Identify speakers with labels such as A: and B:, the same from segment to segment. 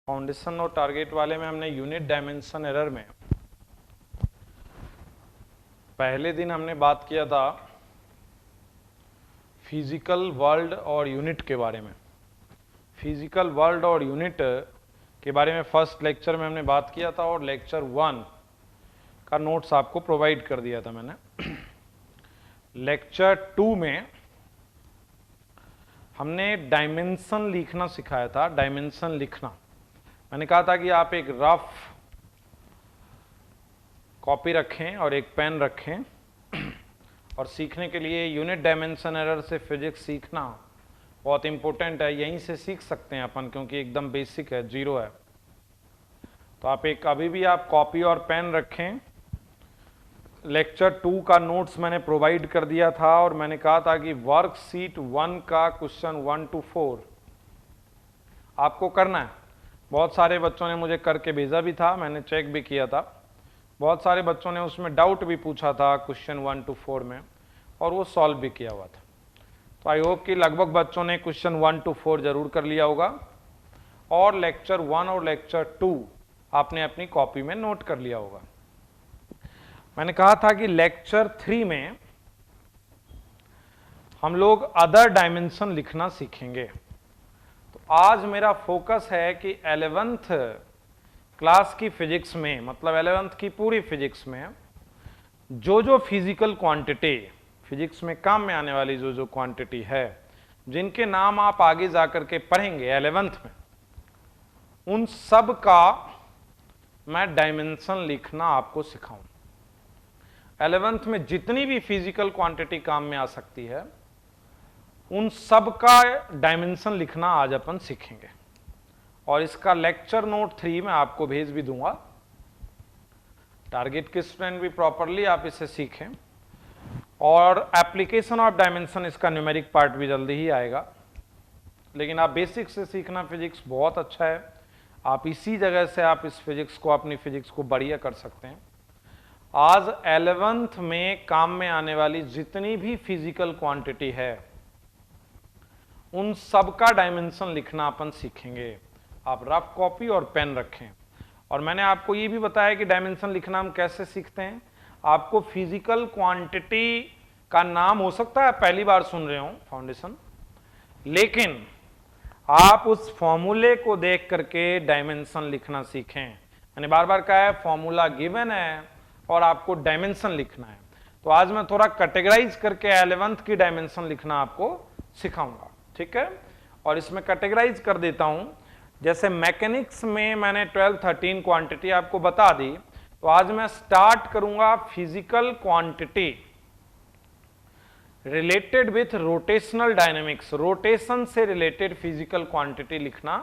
A: Foundation और target वाले में हमने यूनिट डायमेंशन एरर में पहले दिन हमने बात किया था फिजिकल वर्ल्ड और यूनिट के बारे में। फिजिकल वर्ल्ड और यूनिट के बारे में फर्स्ट लेक्चर में हमने बात किया था और लेक्चर 1 का नोट्स आपको प्रोवाइड कर दिया था मैंने। लेक्चर 2 में हमने डायमेंशन लिखना सिखाया था। डायमेंशन लिखना मैंने कहा था कि आप एक रफ कॉपी रखें और एक पेन रखें और सीखने के लिए यूनिट डायमेंशन एरर से फिजिक्स सीखना बहुत इंपॉर्टेंट है। यहीं से सीख सकते हैं अपन, क्योंकि एकदम बेसिक है, जीरो है। तो आप एक अभी भी आप कॉपी और पेन रखें। लेक्चर 2 का नोट्स मैंने प्रोवाइड कर दिया था और मैंने कहा था कि वर्कशीट 1 का क्वेश्चन 1 to 4 आपको करना है। बहुत सारे बच्चों ने मुझे करके भेजा भी था, मैंने चेक भी किया था। बहुत सारे बच्चों ने उसमें डाउट भी पूछा था क्वेश्चन 1 to 4 में, और वो सॉल्व भी किया हुआ था। तो आई होप कि लगभग बच्चों ने क्वेश्चन 1 to 4 जरूर कर लिया होगा और लेक्चर 1 और लेक्चर 2 आपने अपनी कॉपी में नोट कर लिया होगा। मैंने कहा था कि लेक्चर 3 में हम लोग अदर डायमेंशन लिखना सीखेंगे। तो आज मेरा फोकस है कि 11th क्लास की फिजिक्स में, मतलब 11th की पूरी फिजिक्स में जो फिजिकल क्वांटिटी फिजिक्स में काम में आने वाली जो क्वांटिटी है, जिनके नाम आप आगे जाकर के पढ़ेंगे 11th में, उन सब का मैं डायमेंशन लिखना आपको सिखाऊं। 11th में जितनी भी फिजिकल क्वांटिटी काम में आ सकती है, उन सब का डायमेंशन लिखना आज अपन सीखेंगे। और इसका लेक्चर नोट 3 में आपको भेज भी दूंगा। टारगेट के स्टूडेंट भी प्रॉपरली आप इसे सीखें, और एप्लीकेशन ऑफ डायमेंशन इसका न्यूमेरिक पार्ट भी जल्दी ही आएगा। लेकिन आप बेसिक से सीखना फिजिक्स बहुत अच्छा है। आप इसी जगह से आप इस फिजिक्स को, अपनी फिजिक्स को बढ़िया कर सकते हैं। आज 11th में काम में आने वाली जितनी भी फिजिकल क्वांटिटी है, उन सब का डायमेंशन लिखना अपन सीखेंगे। आप रफ कॉपी और पेन रखें। और मैंने आपको ये भी बताया कि डायमेंशन लिखना हम कैसे सीखते हैं। आपको फिजिकल क्वांटिटी का नाम हो सकता है पहली बार सुन रहे हो फाउंडेशन, लेकिन आप उस फॉर्मूले को देख करके डायमेंशन लिखना सीखें। मैंने बार बार कहा है, फॉर्मूला गिवन है और आपको डायमेंशन लिखना है। तो आज मैं थोड़ा कैटेगराइज करके 11th की डायमेंशन लिखना आपको सिखाऊंगा, ठीक है। और इसमें कैटेगराइज कर देता हूं। जैसे मैकेनिक्स में मैंने 12, 13 क्वांटिटी आपको बता दी, तो आज मैं स्टार्ट करूंगा physical quantity related with rotational dynamics. Rotation से रिलेटेड फिजिकल क्वांटिटी लिखना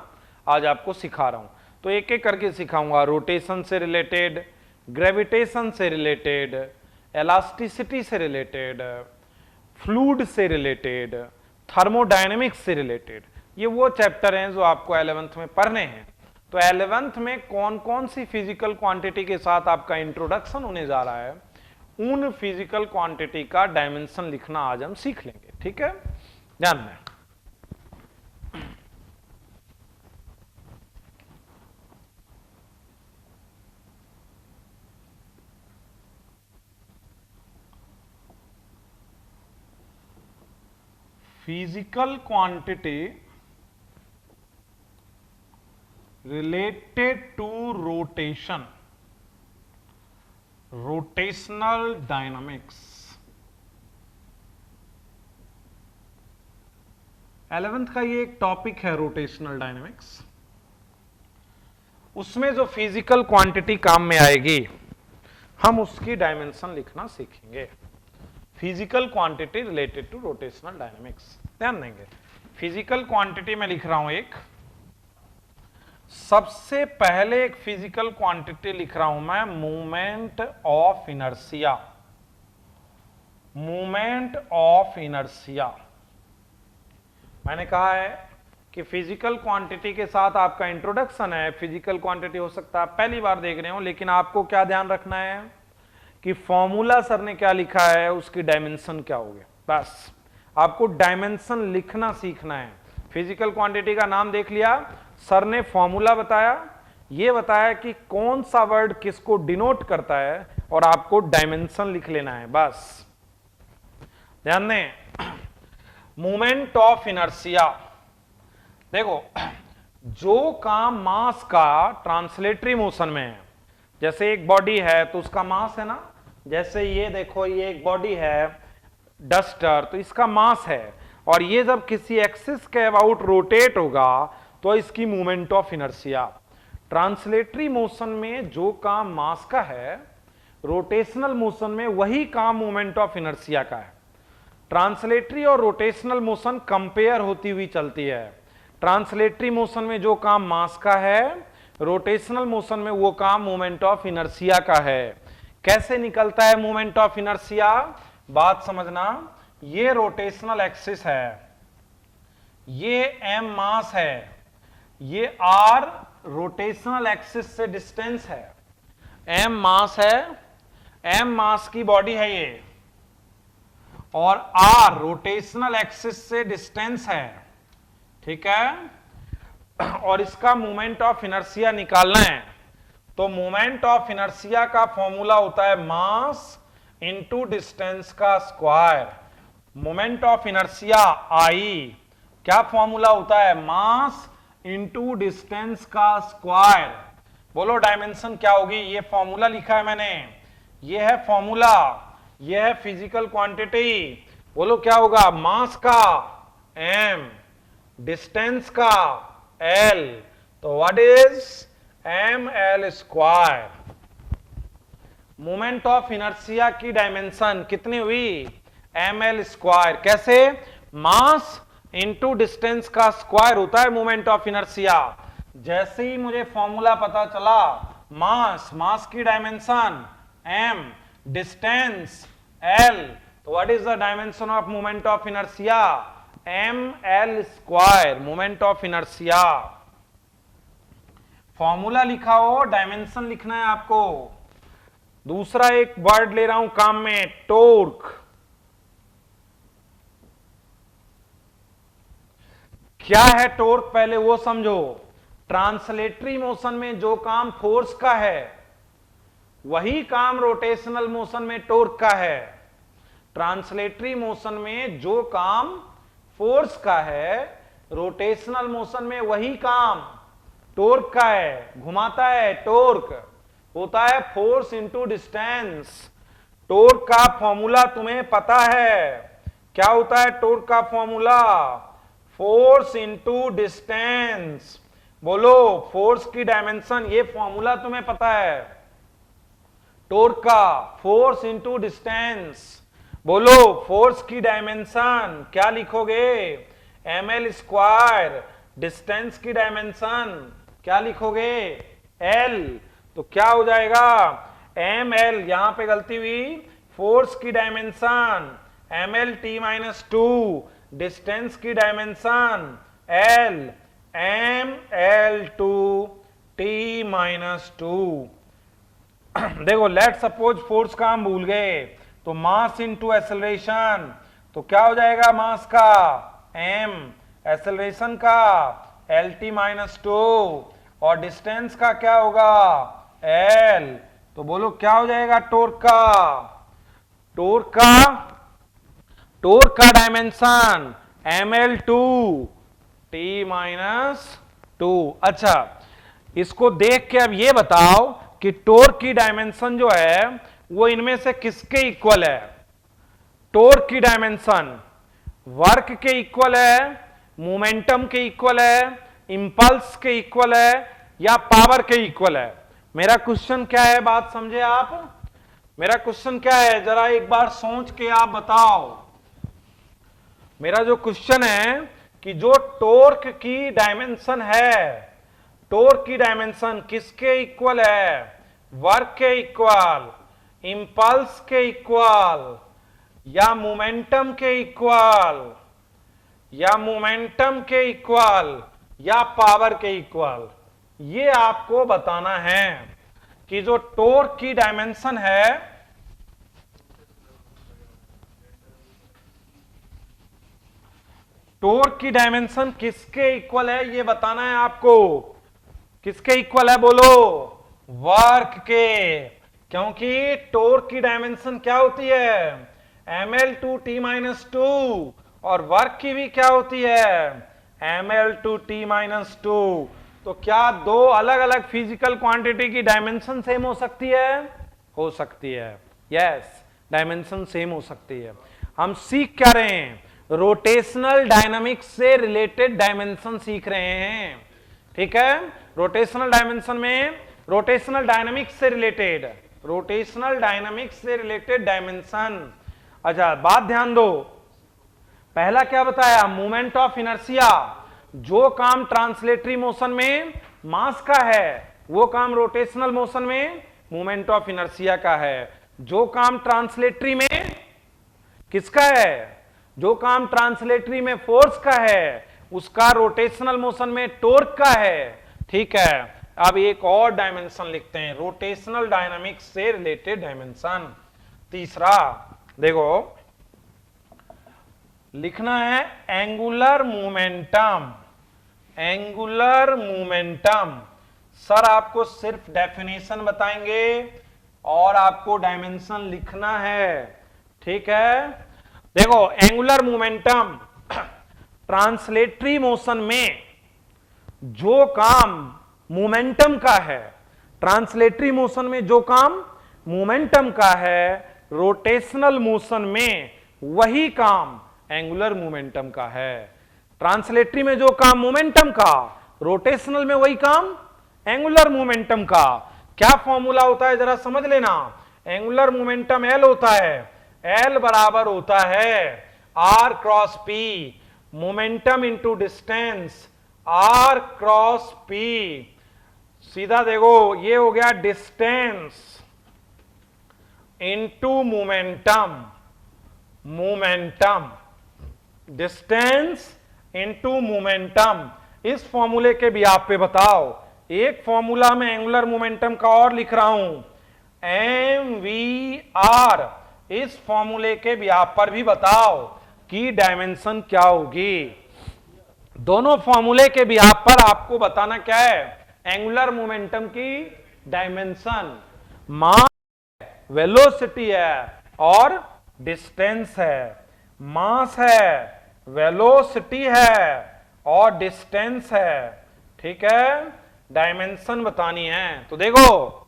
A: आज आपको सिखा रहा हूं। तो एक एक करके सिखाऊंगा। रोटेशन से रिलेटेड, ग्रेविटेशन से रिलेटेड, इलास्टिसिटी से रिलेटेड, फ्लूइड से रिलेटेड, थर्मोडायनेमिक्स से रिलेटेड। ये वो चैप्टर हैं जो आपको 11th में पढ़ने हैं। तो 11th में कौन कौन सी फिजिकल क्वांटिटी के साथ आपका इंट्रोडक्शन होने जा रहा है, उन फिजिकल क्वांटिटी का डायमेंशन लिखना आज हम सीख लेंगे, ठीक है। ध्यान में physical quantity related to rotation, rotational dynamics। 11th का ये एक टॉपिक है रोटेशनल डायनामिक्स। उसमें जो फिजिकल क्वांटिटी काम में आएगी, हम उसकी डायमेंशन लिखना सीखेंगे। Physical quantity related to rotational dynamics. ध्यान देंगे, फिजिकल क्वांटिटी में लिख रहा हूं एक। सबसे पहले एक फिजिकल क्वांटिटी लिख रहा हूं मैं, movement of inertia. Movement of inertia. मैंने कहा है कि फिजिकल क्वांटिटी के साथ आपका इंट्रोडक्शन है। फिजिकल क्वांटिटी हो सकता है आप पहली बार देख रहे हो, लेकिन आपको क्या ध्यान रखना है कि फॉर्मूला सर ने क्या लिखा है, उसकी डायमेंशन क्या होगी। बस आपको डायमेंशन लिखना सीखना है। फिजिकल क्वांटिटी का नाम देख लिया, सर ने फॉर्मूला बताया, ये बताया कि कौन सा वर्ड किसको डिनोट करता है, और आपको डायमेंशन लिख लेना है बस। ध्यान दें, मोमेंट ऑफ इनर्शिया, देखो जो काम मास का ट्रांसलेटरी मोशन में है, जैसे एक बॉडी है तो उसका मास है ना, जैसे ये देखो ये एक बॉडी है डस्टर, तो इसका मास है, और ये जब किसी एक्सिस के अबाउट रोटेट होगा तो इसकी moment of inertia. Translatory motion में जो काम मास का है, रोटेशनल मोशन में वही काम मोमेंट ऑफ इनर्शिया का है। ट्रांसलेटरी और रोटेशनल मोशन कंपेयर होती हुई चलती है। ट्रांसलेटरी मोशन में जो काम मास का है, रोटेशनल मोशन में वो काम मोमेंट ऑफ इनर्शिया का है। कैसे निकलता है मोमेंट ऑफ इनर्शिया, बात समझना, ये रोटेशनल एक्सिस है, ये m मास है, ये r रोटेशनल एक्सिस से डिस्टेंस है, m मास है, m मास की बॉडी है ये, और r रोटेशनल एक्सिस से डिस्टेंस है, ठीक है। और इसका मोमेंट ऑफ इनर्शिया निकालना है, तो मोमेंट ऑफ इनर्शिया का फॉर्मूला होता है मास इंटू डिस्टेंस का square. Moment of inertia I, क्या फॉर्मूला होता है, मास इंटू डिस्टेंस का स्क्वायर। बोलो डायमेंशन क्या होगी, ये फॉर्मूला लिखा है मैंने, ये है फॉर्मूला, ये है फिजिकल क्वांटिटी। बोलो क्या होगा, मास का m, डिस्टेंस का l, तो what is ml square. Moment of inertia की डायमेंशन कितनी हुई, ml स्क्वायर। कैसे, मास इंटू डिस्टेंस का स्क्वायर होता है मोमेंट ऑफ इनर्शिया। जैसे ही मुझे फॉर्मूला पता चला, मास की डायमेंशन m, डिस्टेंस l, तो what is the dimension of moment of inertia, ml square, moment of inertia. Formula लिखा हो, डायमेंशन लिखना है आपको। दूसरा एक वर्ड ले रहा हूं काम में, टोर्क। क्या है टोर्क, पहले वो समझो। ट्रांसलेटरी मोशन में जो काम फोर्स का है, वही काम रोटेशनल मोशन में टोर्क का है। ट्रांसलेटरी मोशन में जो काम फोर्स का है, रोटेशनल मोशन में वही काम टोर्क का है। घुमाता है टोर्क, होता है फोर्स इंटू डिस्टेंस। टोर्क का फॉर्मूला तुम्हें पता है, क्या होता है टोर्क का फॉर्मूला, फोर्स इंटू डिस्टेंस। बोलो फोर्स की डायमेंशन, ये फॉर्मूला तुम्हें पता है टोर्क का, फोर्स इंटू डिस्टेंस। बोलो फोर्स की डायमेंशन क्या लिखोगे, ml स्क्वायर। डिस्टेंस की डायमेंशन क्या लिखोगे, l, तो क्या हो जाएगा ml, यहां पे गलती हुई, फोर्स की डायमेंशन ml t-2, डिस्टेंस की डायमेंशन l ml2 t-2। देखो लेट सपोज फोर्स का हम भूल गए, तो मास इंटू एक्सेलरेशन, तो क्या हो जाएगा मास का m, एक्सेलरेशन का lt-2, और डिस्टेंस का क्या होगा l, तो बोलो क्या हो जाएगा टोर्क का डायमेंशन ml2 t-2। अच्छा, इसको देख के अब ये बताओ कि टोर्क की डायमेंशन जो है वो इनमें से किसके इक्वल है। टोर्क की डायमेंशन वर्क के इक्वल है, मोमेंटम के इक्वल है, इंपल्स के इक्वल है, या पावर के इक्वल है। मेरा क्वेश्चन क्या है, बात समझे आप, मेरा क्वेश्चन क्या है, जरा एक बार सोच के आप बताओ। मेरा जो क्वेश्चन है कि जो टोर्क की डायमेंशन है, टोर्क की डायमेंशन किसके इक्वल है, वर्क के इक्वल, इंपल्स के इक्वल, या मोमेंटम के इक्वल, या मोमेंटम के इक्वल, या पावर के इक्वल। ये आपको बताना है कि जो टोर्क की डायमेंशन है, टॉर्क की डायमेंशन किसके इक्वल है ये बताना है आपको। किसके इक्वल है बोलो? वर्क के। क्योंकि टॉर्क की डायमेंशन क्या होती है? ml/t-2 और वर्क की भी क्या होती है? ml/t-2। तो क्या दो अलग अलग फिजिकल क्वांटिटी की डायमेंशन सेम हो सकती है? हो सकती है। यस, डायमेंशन सेम हो सकती है। हम सीख क्या रहे हैं? रोटेशनल डायनामिक्स से रिलेटेड डायमेंशन सीख रहे हैं। ठीक है, रोटेशनल डायमेंशन में रोटेशनल डायनामिक्स से रिलेटेड डायमेंशन। अच्छा, बात ध्यान दो। पहला क्या बताया? Moment of inertia. जो काम ट्रांसलेटरी मोशन में मास का है वो काम रोटेशनल मोशन में मोमेंट ऑफ इनर्शिया का है। जो काम ट्रांसलेटरी में किसका है? जो काम ट्रांसलेटरी में फोर्स का है उसका रोटेशनल मोशन में टॉर्क का है। ठीक है, अब एक और डायमेंशन लिखते हैं, रोटेशनल डायनामिक्स से रिलेटेड डायमेंशन। तीसरा देखो, लिखना है angular momentum. Angular momentum. Sir आपको सिर्फ डेफिनेशन बताएंगे और आपको डायमेंशन लिखना है। ठीक है, देखो एंगुलर मोमेंटम, ट्रांसलेटरी मोशन में जो काम मोमेंटम का है, ट्रांसलेटरी मोशन में जो काम मोमेंटम का है, रोटेशनल मोशन में वही काम एंगुलर मोमेंटम का है। ट्रांसलेटरी में जो काम मोमेंटम का, रोटेशनल में वही काम एंगुलर मोमेंटम का। क्या फॉर्मूला होता है जरा समझ लेना। एंगुलर मोमेंटम एल होता है, एल बराबर होता है R cross P, momentum into distance, R cross P. सीधा देखो, ये हो गया distance into momentum, momentum, distance into momentum. इस फॉर्मूले के भी आप पे बताओ, एक फॉर्मूला में एंगुलर मोमेंटम का और लिख रहा हूं, एम वी आर। इस फॉर्मूले के भी आप पर भी बताओ कि डायमेंशन क्या होगी। दोनों फॉर्मूले के भी आप पर आपको बताना क्या है? एंगुलर मोमेंटम की डायमेंशन। मास, वेलोसिटी है और डिस्टेंस है। मास है, वेलोसिटी है और डिस्टेंस है। ठीक है, डायमेंशन बतानी है। तो देखो,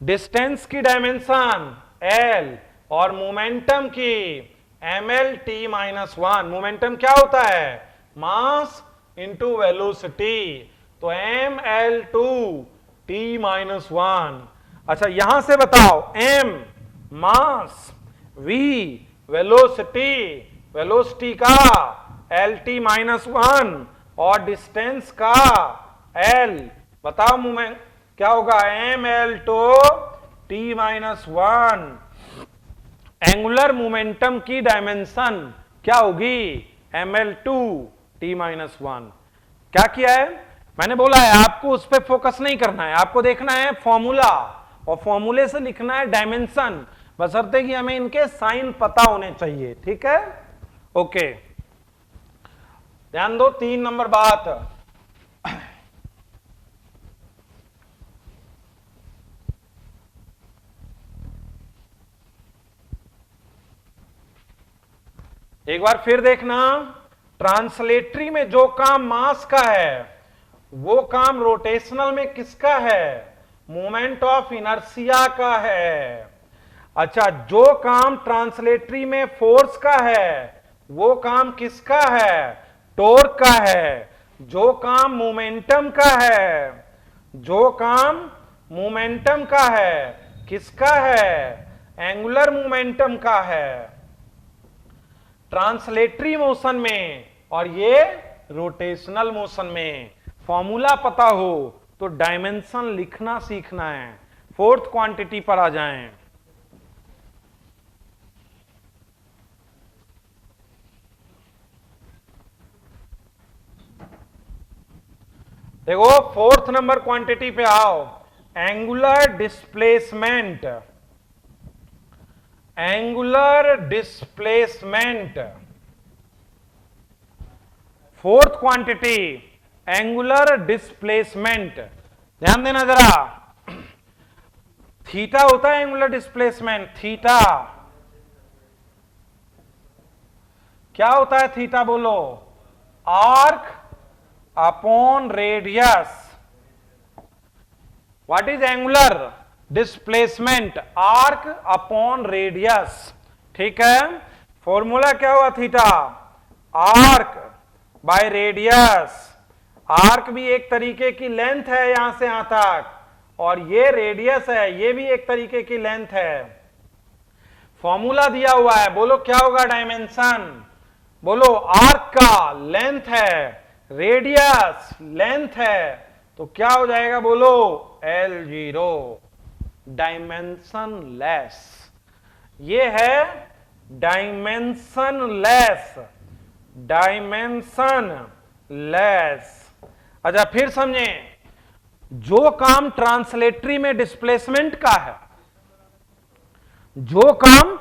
A: डिस्टेंस की डायमेंशन एल और मोमेंटम की ml/t-1। मोमेंटम क्या होता है? मास इंटू वेलोसिटी, तो ml/t-1। अच्छा, यहां से बताओ, m मास, v वेलोसिटी, वेलोसिटी का lt-1 और डिस्टेंस का l। बताओ मोमेंट क्या होगा? ml/t-1। एंगुलर मोमेंटम की डायमेंशन क्या होगी? ml/t-1। क्या किया है? मैंने बोला है आपको उस पर फोकस नहीं करना है, आपको देखना है फॉर्मूला और फॉर्मूले से लिखना है डायमेंशन, बशर्ते कि हमें इनके साइन पता होने चाहिए। ठीक है, ओके। ध्यान दो, 3 नंबर बात, एक बार फिर देखना। ट्रांसलेटरी में जो काम मास का है वो काम रोटेशनल में किसका है? मोमेंट ऑफ इनर्शिया का है। अच्छा, जो काम ट्रांसलेटरी में फोर्स का है वो काम किसका है? टॉर्क का है। जो काम मोमेंटम का है, जो काम मोमेंटम का है किसका है? एंगुलर मोमेंटम का है ट्रांसलेटरी मोशन में, और ये रोटेशनल मोशन में। फॉर्मूला पता हो तो डायमेंशन लिखना सीखना है। फोर्थ क्वांटिटी पर आ जाएं। देखो, फोर्थ नंबर क्वांटिटी पे आओ, angular displacement. Angular displacement fourth quantity angular displacement, ध्यान देना जरा, थीटा होता है एंगुलर डिस्प्लेसमेंट, थीटा क्या होता है, थीटा बोलो, arc upon radius. What is angular displacement, arc upon radius, ठीक है। फॉर्मूला क्या हुआ theta, arc by radius, arc भी एक तरीके की लेंथ है यहां से यहां तक, और ये रेडियस है, ये भी एक तरीके की लेंथ है। फॉर्मूला दिया हुआ है, बोलो क्या होगा डायमेंशन, बोलो आर्क का लेंथ है, रेडियस लेंथ है, तो क्या हो जाएगा बोलो L0, डायमेंशन लेस, ये है डायमेंशन लेस, डायमेंशन लेस। अच्छा फिर समझें, जो काम ट्रांसलेटरी में डिस्प्लेसमेंट का है, जो काम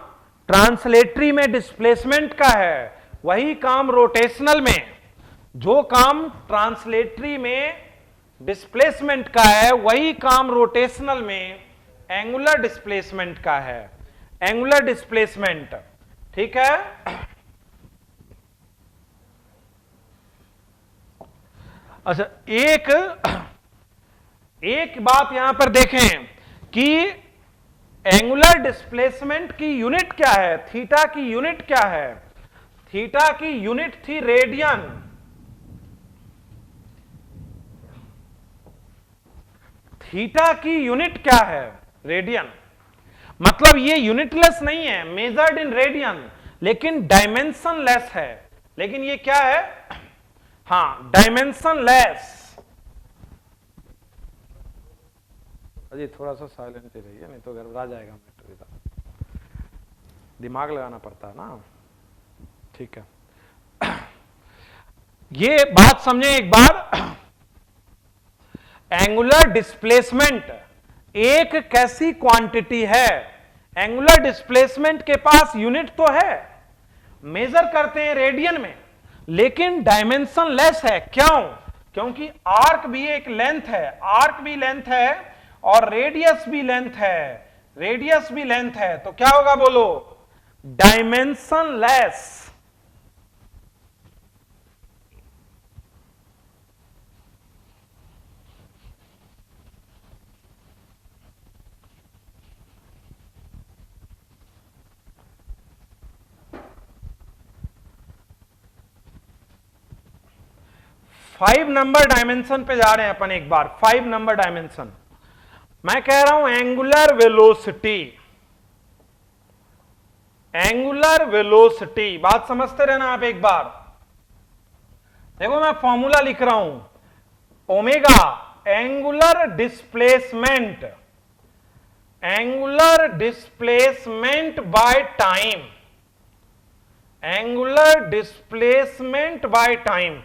A: ट्रांसलेटरी में डिस्प्लेसमेंट का है, वही काम रोटेशनल में, जो काम ट्रांसलेटरी में डिस्प्लेसमेंट का है, वही काम रोटेशनल में एंगुलर डिस्प्लेसमेंट का है, एंगुलर डिस्प्लेसमेंट, ठीक है। अच्छा एक बात यहां पर देखें कि एंगुलर डिस्प्लेसमेंट की यूनिट क्या है, थीटा की यूनिट क्या है, थीटा की यूनिट थी रेडियन, थीटा की यूनिट क्या है, रेडियन, मतलब ये यूनिटलेस नहीं है, मेजर्ड इन रेडियन, लेकिन डायमेंशन लेस है, लेकिन ये क्या है, हां डायमेंशन लेस। अजी थोड़ा सा साइलेंट ही रहिए, नहीं तो घबरा जाएगा मैटर, इधर दिमाग लगाना पड़ता है ना, ठीक है। ये बात समझे एक बार, एंगुलर डिस्प्लेसमेंट एक कैसी क्वांटिटी है, एंगुलर डिस्प्लेसमेंट के पास यूनिट तो है, मेजर करते हैं रेडियन में, लेकिन डायमेंशन लेस है, क्यों, क्योंकि आर्क भी एक लेंथ है, आर्क भी लेंथ है और रेडियस भी लेंथ है, रेडियस भी लेंथ है, तो क्या होगा बोलो dimension less. Five number dimension पे जा रहे हैं अपन एक बार, 5 नंबर डायमेंशन, मैं कह रहा हूं एंगुलर वेलोसिटी, एंगुलर वेलोसिटी, बात समझते रहना आप एक बार। देखो मैं फॉर्मूला लिख रहा हूं, omega angular displacement, angular displacement by time, angular displacement by time,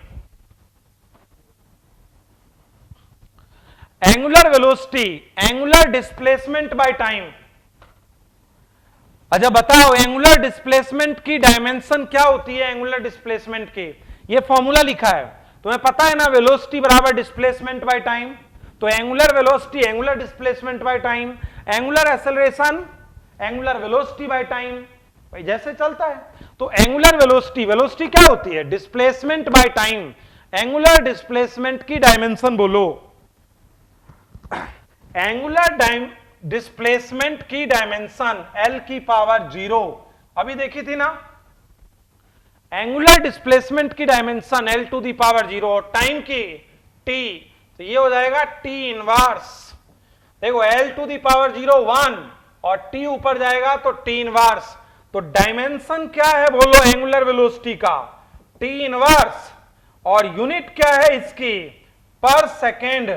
A: angular velocity, angular displacement by time. अच्छा बताओ एंगुलर डिस्प्लेसमेंट की डायमेंशन क्या होती है, एंगुलर डिस्प्लेसमेंट की, ये फॉर्मूला लिखा है, तुम्हें पता है ना, वेलोसिटी बराबर डिस्प्लेसमेंट बाय टाइम, तो angular velocity angular displacement by time, angular acceleration angular velocity by time, भाई जैसे चलता है। तो एंगुलर वेलोसिटी, वेलोसिटी क्या होती है, displacement by time, angular displacement की डायमेंशन बोलो, एंगुलर डिस्प्लेसमेंट की डायमेंशन L की पावर 0, अभी देखी थी ना, एंगुलर डिस्प्लेसमेंट की dimension L to the power 0 और टाइम की T, तो ये हो जाएगा T इनवर्स, देखो L टू दी पावर 0 1 और T ऊपर जाएगा तो T इनवर्स, तो डायमेंशन क्या है बोलो एंगुलर वेलोसिटी का, T इनवर्स, और यूनिट क्या है इसकी, पर सेकेंड,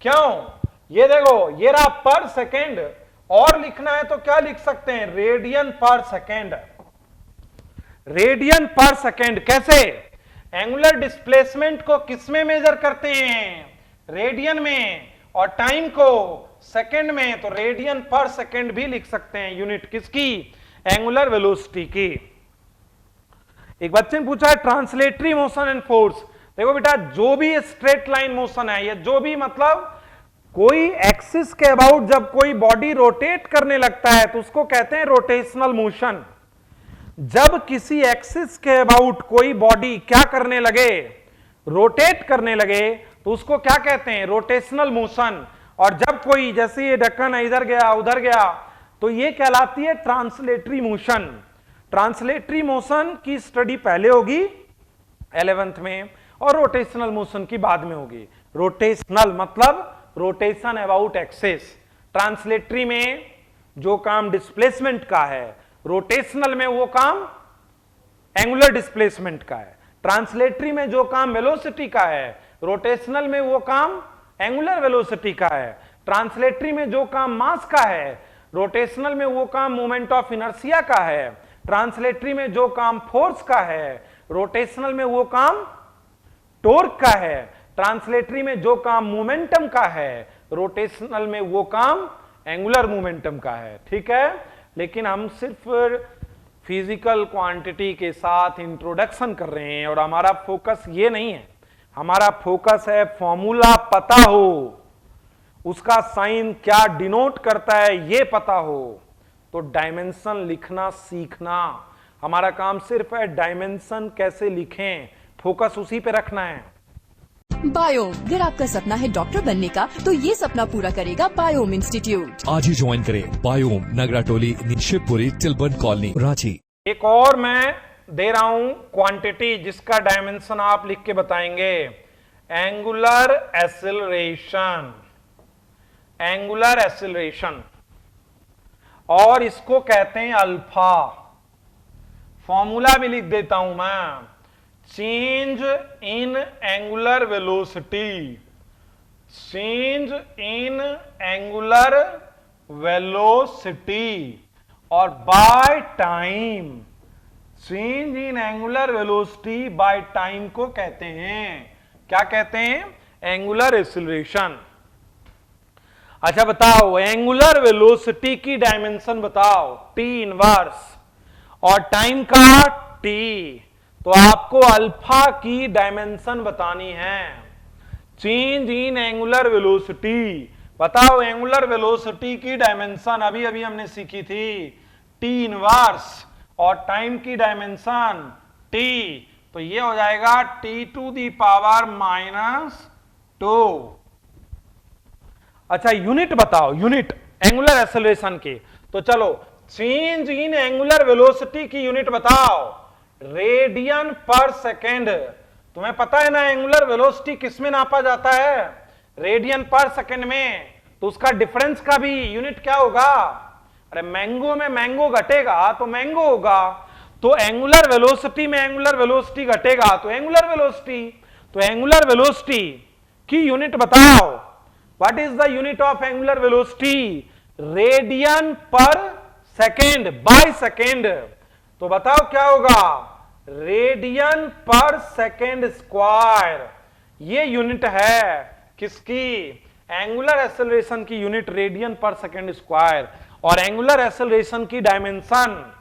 A: क्यों, ये देखो ये रहा पर सेकेंड, और लिखना है तो क्या लिख सकते हैं, radian per second, radian per second. कैसे, एंगुलर डिस्प्लेसमेंट को किसमें मेजर करते हैं, रेडियन में, और टाइम को सेकेंड में, तो रेडियन पर सेकेंड भी लिख सकते हैं यूनिट किसकी, एंगुलर वेलोसिटी की। एक बच्चे ने पूछा है ट्रांसलेटरी मोशन एंड फोर्स। देखो बेटा, जो भी स्ट्रेट लाइन मोशन है, या जो भी मतलब कोई एक्सिस के अबाउट जब कोई बॉडी रोटेट करने लगता है तो उसको कहते हैं रोटेशनल मोशन। जब किसी एक्सिस के अबाउट कोई बॉडी क्या करने लगे, रोटेट करने लगे, तो उसको क्या कहते हैं, रोटेशनल मोशन। और जब कोई, जैसे ये ढक्कन इधर गया उधर गया, तो ये कहलाती है ट्रांसलेटरी मोशन। ट्रांसलेटरी मोशन की स्टडी पहले होगी 11th में, और रोटेशनल मोशन की बाद में होगी। रोटेशनल मतलब रोटेशन अबाउट एक्सिस। ट्रांसलेटरी में जो काम डिस्प्लेसमेंट का है, रोटेशनल में वो काम एंगुलर डिस्प्लेसमेंट का है। ट्रांसलेटरी में जो काम वेलोसिटी का है, रोटेशनल में वो काम एंगुलर वेलोसिटी का है। ट्रांसलेटरी में जो काम मास का है, रोटेशनल में वो काम मोमेंट ऑफ इनर्शिया का है। ट्रांसलेटरी में जो काम फोर्स का है, रोटेशनल में वो काम टॉर्क का है। ट्रांसलेटरी में जो काम मोमेंटम का है, रोटेशनल में वो काम एंगुलर मोमेंटम का है। ठीक है, लेकिन हम सिर्फ फिजिकल क्वांटिटी के साथ इंट्रोडक्शन कर रहे हैं, और हमारा फोकस ये नहीं है। हमारा फोकस है फॉर्मूला पता हो, उसका साइन क्या डिनोट करता है ये पता हो, तो डायमेंशन लिखना सीखना। हमारा काम सिर्फ है डायमेंशन कैसे लिखें, फोकस उसी पे रखना है।
B: बायोम, अगर आपका सपना है डॉक्टर बनने का, तो ये सपना पूरा करेगा बायोम इंस्टीट्यूट।
C: आज ही ज्वाइन करें बायोम, नगरा टोली, शिवपुरी, तिलबन कॉलोनी, रांची।
A: एक और मैं दे रहा हूं क्वांटिटी, जिसका डायमेंशन आप लिख के बताएंगे। एंगुलर एक्सेलरेशन, एंगुलर एक्सेलरेशन, और इसको कहते हैं अल्फा। फॉर्मूला भी लिख देता हूं मैं, change in angular velocity, change in angular velocity, और by time, change in angular velocity by time को कहते हैं, क्या कहते हैं, एंगुलर एक्सेलरेशन। अच्छा बताओ, एंगुलर वेलोसिटी की डायमेंशन बताओ, टी इनवर्स, और टाइम का टी, तो आपको अल्फा की डायमेंशन बतानी है। चेंज इन एंगुलर वेलोसिटी, बताओ एंगुलर वेलोसिटी की डायमेंशन अभी अभी हमने सीखी थी, टी इनवर्स, और टाइम की डायमेंशन टी, तो ये हो जाएगा टी टू दी पावर -2। अच्छा यूनिट बताओ, यूनिट एंगुलर एक्सेलरेशन की, तो चलो चेंज इन एंगुलर वेलोसिटी की यूनिट बताओ, रेडियन पर सेकेंड। तुम्हें पता है ना एंगुलर वेलोसिटी किस में नापा जाता है, रेडियन पर सेकेंड में, तो उसका डिफरेंस का भी यूनिट क्या होगा, अरे मैंगो में मैंगो घटेगा तो मैंगो होगा, तो एंगुलर वेलोसिटी में एंगुलर वेलोसिटी घटेगा तो एंगुलर वेलोसिटी, तो एंगुलर वेलोसिटी की यूनिट बताओ, what is the unit of angular velocity, radian per second by second, तो बताओ क्या होगा, रेडियन पर सेकेंड स्क्वायर। ये यूनिट है किसकी, एंगुलर एक्सेलरेशन की unit radian per second square, और एंगुलर एक्सेलरेशन की dimension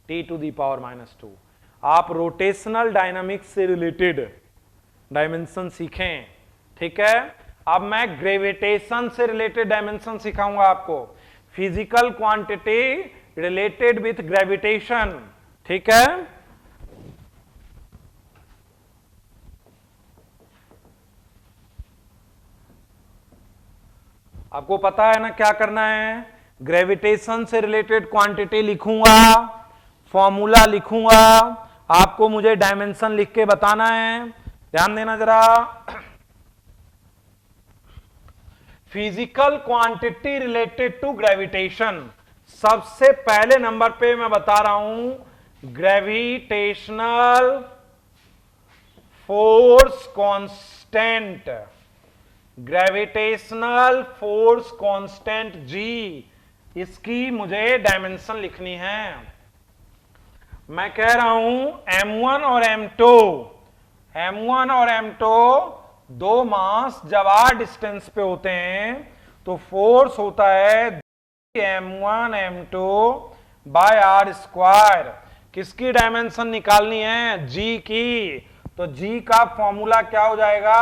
A: T to the power -2। आप रोटेशनल डायनामिक्स से रिलेटेड डायमेंशन सीखें, ठीक है। अब मैं ग्रेविटेशन से रिलेटेड डायमेंशन सिखाऊंगा आपको, physical quantity related with gravitation, ठीक है। आपको पता है ना क्या करना है, ग्रेविटेशन से रिलेटेड क्वांटिटी लिखूंगा, फॉर्मूला लिखूंगा, आपको मुझे डायमेंशन लिख के बताना है। ध्यान देना जरा, physical quantity related to gravitation, सबसे पहले नंबर पे मैं बता रहा हूं gravitational force constant, gravitational force constant G, इसकी मुझे डायमेंशन लिखनी है। मैं कह रहा हूं m1 और m2, m1 और m2 दो मास जब r डिस्टेंस पे होते हैं तो फोर्स होता है m1 m2 by r square. किसकी डायमेंशन निकालनी है? जी की। तो जी का फॉर्मूला क्या हो जाएगा?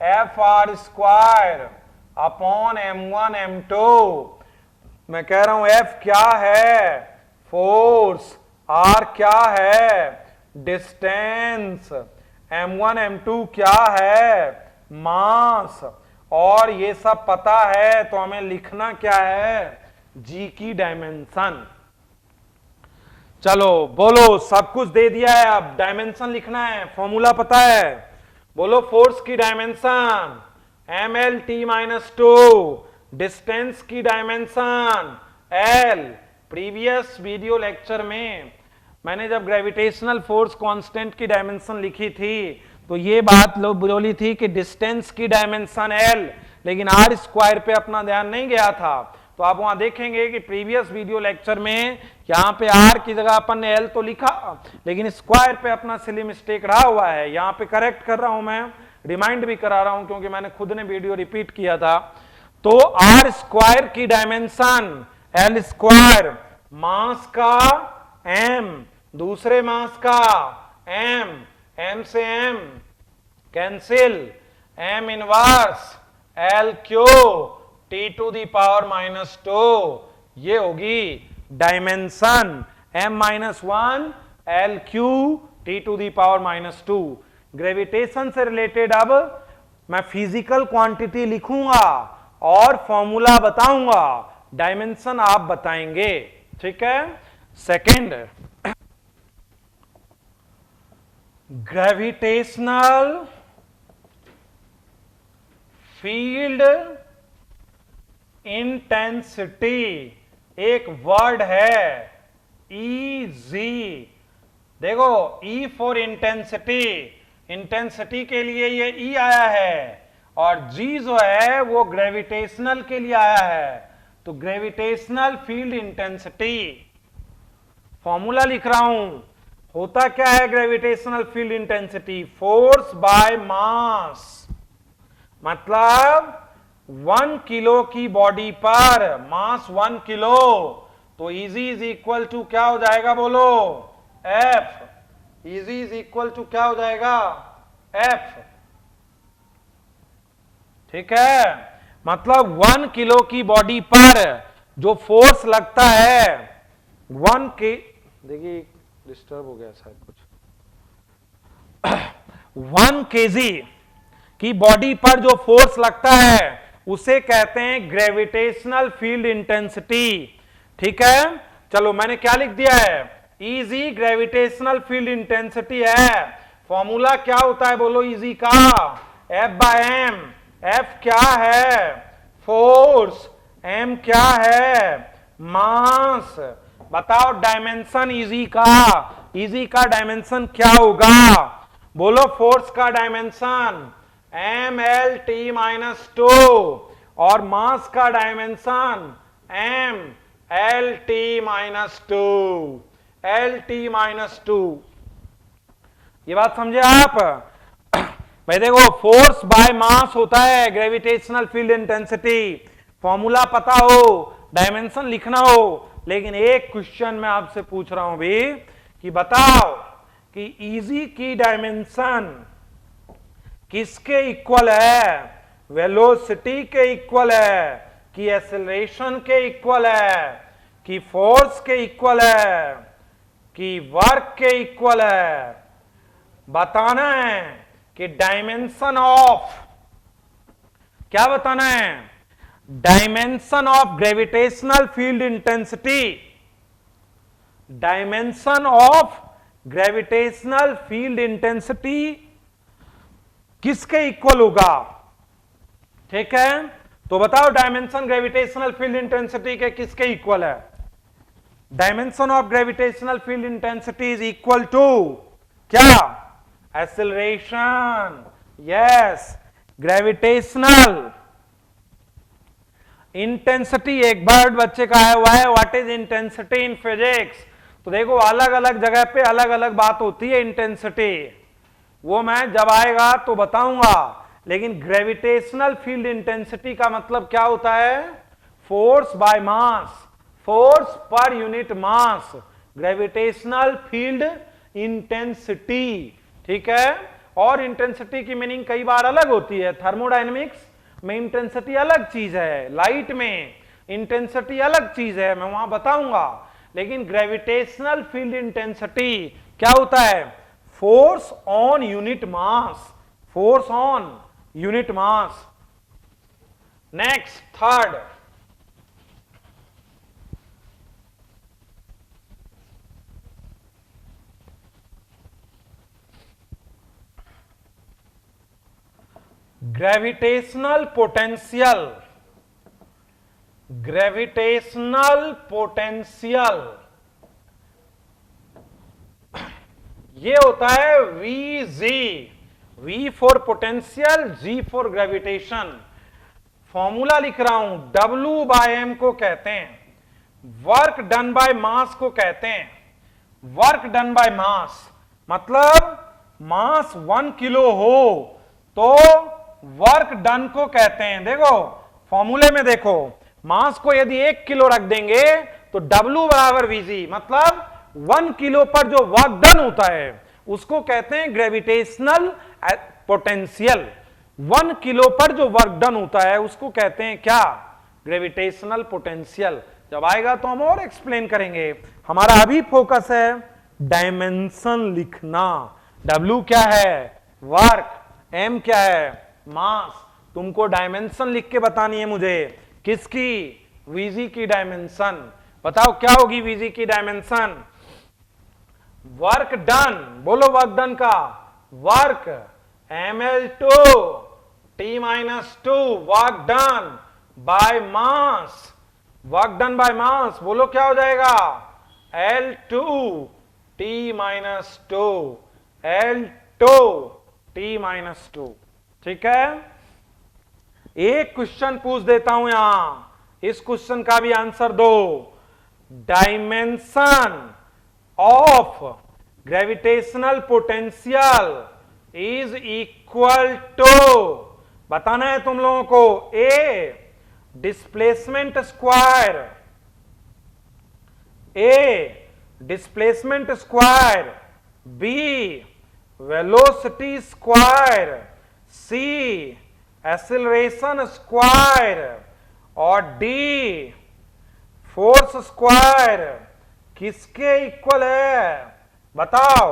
A: F R square upon m1 m2। मैं कह रहा हूं एफ क्या है? फोर्स। आर क्या है? डिस्टेंस। m1 m2 क्या है? मास। और ये सब पता है तो हमें लिखना क्या है? जी की डायमेंशन। चलो बोलो, सब कुछ दे दिया है, अब डायमेंशन लिखना है, फॉर्मूला पता है। बोलो फोर्स की डायमेंशन mL_T-2, डिस्टेंस की dimension L। Previous video lecture में मैंने जब ग्रेविटेशनल फोर्स कांस्टेंट की डायमेंशन लिखी थी तो ये बात लोग बोली थी कि डिस्टेंस की डायमेंशन L, लेकिन आर स्क्वायर पे अपना ध्यान नहीं गया था। तो आप वहां देखेंगे कि प्रीवियस वीडियो लेक्चर में यहां पे आर की जगह अपन ने एल तो लिखा, लेकिन स्क्वायर पे अपना सिली मिस्टेक रहा हुआ है। यहां पे करेक्ट कर रहा हूं, मैं रिमाइंड भी करा रहा हूं क्योंकि मैंने खुद ने वीडियो रिपीट किया था। तो आर स्क्वायर की डायमेंशन एल स्क्वायर, मास का m, दूसरे मास का m से m cancel, m inverse L Q T⁻⁻², ये होगी dimension m-1 LQ T⁻⁻²। Gravitation से रिलेटेड अब मैं फिजिकल क्वांटिटी लिखूंगा और फॉर्मूला बताऊंगा, डायमेंशन आप बताएंगे, ठीक है। सेकंड, ग्रेविटेशनल फील्ड इंटेंसिटी एक वर्ड है, EG। देखो E फॉर इंटेंसिटी, इंटेंसिटी के लिए ये E आया है, और G जो है वो ग्रेविटेशनल के लिए आया है। तो ग्रेविटेशनल फील्ड इंटेंसिटी, फॉर्मूला लिख रहा हूं, होता क्या है gravitational field intensity? Force by mass. मतलब 1 किलो की बॉडी पर मास 1 किलो, तो इजी इज इक्वल टू क्या हो जाएगा? बोलो F. E G is equal to क्या हो जाएगा? एफ, ठीक है। मतलब 1 किलो की बॉडी पर जो फोर्स लगता है 1 के, देखिए डिस्टर्ब हो गया शायद कुछ, 1 केजी की बॉडी पर जो फोर्स लगता है उसे कहते हैं ग्रेविटेशनल फील्ड इंटेंसिटी, ठीक है। चलो मैंने क्या लिख दिया है? इजी ग्रेविटेशनल फील्ड इंटेंसिटी है। फॉर्मूला क्या होता है? बोलो इजी का, F/m। F क्या है? फोर्स। m क्या है? मास। बताओ डायमेंशन इजी का, इजी का डायमेंशन क्या होगा? बोलो फोर्स का डायमेंशन mL_T-2 और मास का डायमेंशन mL_T-2, L_T-2। ये बात समझे आप? भाई देखो फोर्स बाय मास होता है ग्रेविटेशनल फील्ड इंटेंसिटी, फॉर्मूला पता हो, डायमेंशन लिखना हो। लेकिन एक क्वेश्चन मैं आपसे पूछ रहा हूं भी कि बताओ कि इजी की डायमेंशन किसके इक्वल है? वेलोसिटी के इक्वल है कि एक्सेलरेशन के इक्वल है कि फोर्स के इक्वल है कि वर्क के इक्वल है? बताना है कि डायमेंशन ऑफ, क्या बताना है? Dimension of gravitational field intensity, dimension of gravitational field intensity किसके इक्वल होगा? ठीक है, तो बताओ डायमेंशन ग्रेविटेशनल फील्ड इंटेंसिटी के किसके इक्वल है? Dimension of gravitational field intensity is equal to क्या? एक्सेलरेशन। यस, ग्रेविटेशनल इंटेंसिटी एक वर्ड बच्चे का आया हुआ है, what is intensity in physics. तो देखो अलग अलग जगह पे अलग अलग बात होती है इंटेंसिटी, वो मैं जब आएगा तो बताऊंगा। लेकिन ग्रेविटेशनल फील्ड इंटेंसिटी का मतलब क्या होता है? Force by mass, force per unit mass, gravitational field intensity, ठीक है। और इंटेंसिटी की मीनिंग कई बार अलग होती है। थर्मोडायनेमिक्स में इंटेंसिटी अलग चीज है, लाइट में इंटेंसिटी अलग चीज है, मैं वहां बताऊंगा। लेकिन ग्रेविटेशनल फील्ड इंटेंसिटी क्या होता है? Force on unit mass, force on unit mass. Next, third, gravitational potential. Gravitational potential ये होता है Vg, V for potential, G for gravitation. Formula लिख रहा हूं, W बाय M को कहते हैं, वर्क डन बाय मास को कहते हैं। वर्क डन बाय मास मतलब मास 1 किलो हो तो वर्क डन को कहते हैं। देखो फॉर्मूले में देखो, मास को यदि 1 किलो रख देंगे तो W बराबर Vg, मतलब 1 किलो पर जो वर्क डन होता है उसको कहते हैं ग्रेविटेशनल पोटेंशियल। 1 किलो पर जो वर्क डन होता है उसको कहते हैं क्या? Gravitational potential. जब आएगा तो हम और एक्सप्लेन करेंगे। हमारा अभी फोकस है डायमेंशन लिखना। W क्या है? वर्क। M क्या है? मास। तुमको डायमेंशन लिख के बतानी है मुझे। किसकी? Vg की डायमेंशन। बताओ क्या होगी Vg की डायमेंशन? वर्क डन, बोलो वर्क डन का। Work ml2 t-2 work done by mass. Work done by mass बोलो क्या हो जाएगा? L2 t-2 L2 t-2। ठीक है। एक क्वेश्चन पूछ देता हूं यहां, इस क्वेश्चन का भी आंसर दो। Dimension of gravitational potential is equal to, बताना है तुम लोगों को, A displacement square, A displacement square, B velocity square, C acceleration square और डी फोर्स स्क्वायर। किसके इक्वल है बताओ?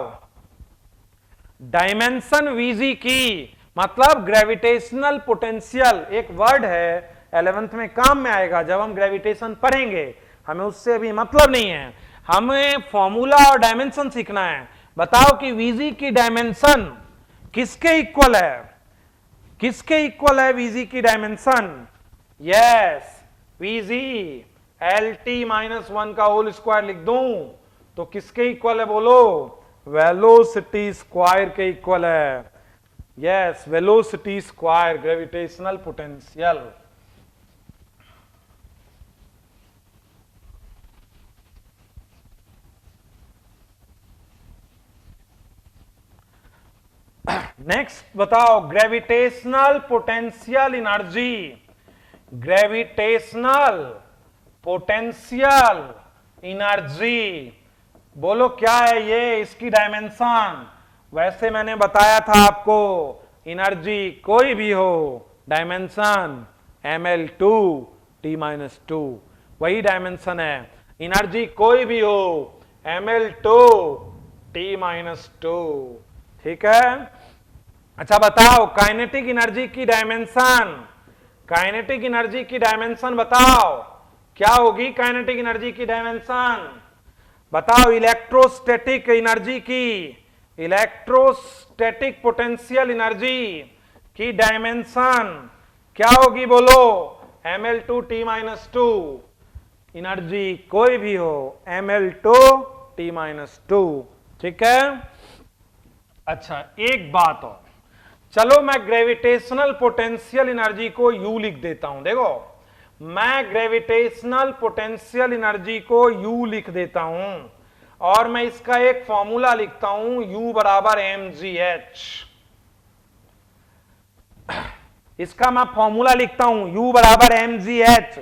A: डायमेंशन Vg की मतलब ग्रेविटेशनल पोटेंशियल, एक वर्ड है 11th में काम में आएगा जब हम ग्रेविटेशन पढ़ेंगे। हमें उससे अभी मतलब नहीं है, हमें फॉर्मूला और डायमेंशन सीखना है। बताओ कि Vg की डायमेंशन किसके इक्वल है? किसके इक्वल है Vg की डायमेंशन? यस, Vg LT-1 का होल स्क्वायर लिख दूं तो किसके इक्वल है बोलो? वेलोसिटी स्क्वायर के इक्वल है। Yes, velocity square gravitational potential. Next बताओ, gravitational potential energy. Gravitational potential energy बोलो क्या है ये? इसकी डायमेंशन वैसे मैंने बताया था आपको, एनर्जी कोई भी हो डायमेंशन ml2 t-2 वही डायमेंशन है। एनर्जी कोई भी हो ml2 t-2। ठीक है। अच्छा बताओ काइनेटिक एनर्जी की डायमेंशन। काइनेटिक एनर्जी की डायमेंशन बताओ क्या होगी? काइनेटिक एनर्जी की डायमेंशन बताओ। इलेक्ट्रोस्टैटिक एनर्जी की, इलेक्ट्रोस्टैटिक पोटेंशियल एनर्जी की डायमेंशन क्या होगी बोलो? ml2 t-2। एनर्जी कोई भी हो ml2 t-2। ठीक है। अच्छा एक बात और, चलो मैं ग्रेविटेशनल पोटेंशियल एनर्जी को U लिख देता हूं। देखो मैं ग्रेविटेशनल पोटेंशियल एनर्जी को U लिख देता हूं और मैं इसका एक फॉर्मूला लिखता हूं U बराबर mgh। इसका मैं फॉर्मूला लिखता हूं U बराबर mgh।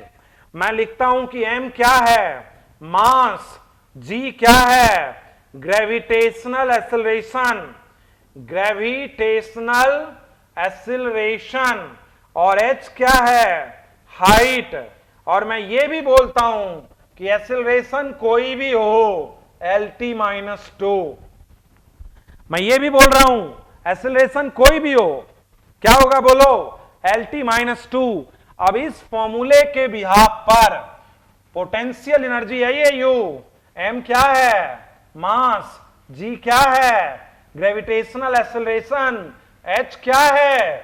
A: मैं लिखता हूं कि m क्या है? मास जी क्या है? Gravitational acceleration, gravitational acceleration. और h क्या है? हाइट। और मैं ये भी बोलता हूं कि एक्सेलरेशन कोई भी हो, LT-2। मैं ये भी बोल रहा हूं एक्सेलरेशन कोई भी हो, क्या होगा बोलो? LT-2। अब इस फॉर्मूले के बिहाफ पर पोटेंशियल एनर्जी है ये U, M क्या है? मास, G क्या है? ग्रेविटेशनल एक्सेलरेशन, H क्या है?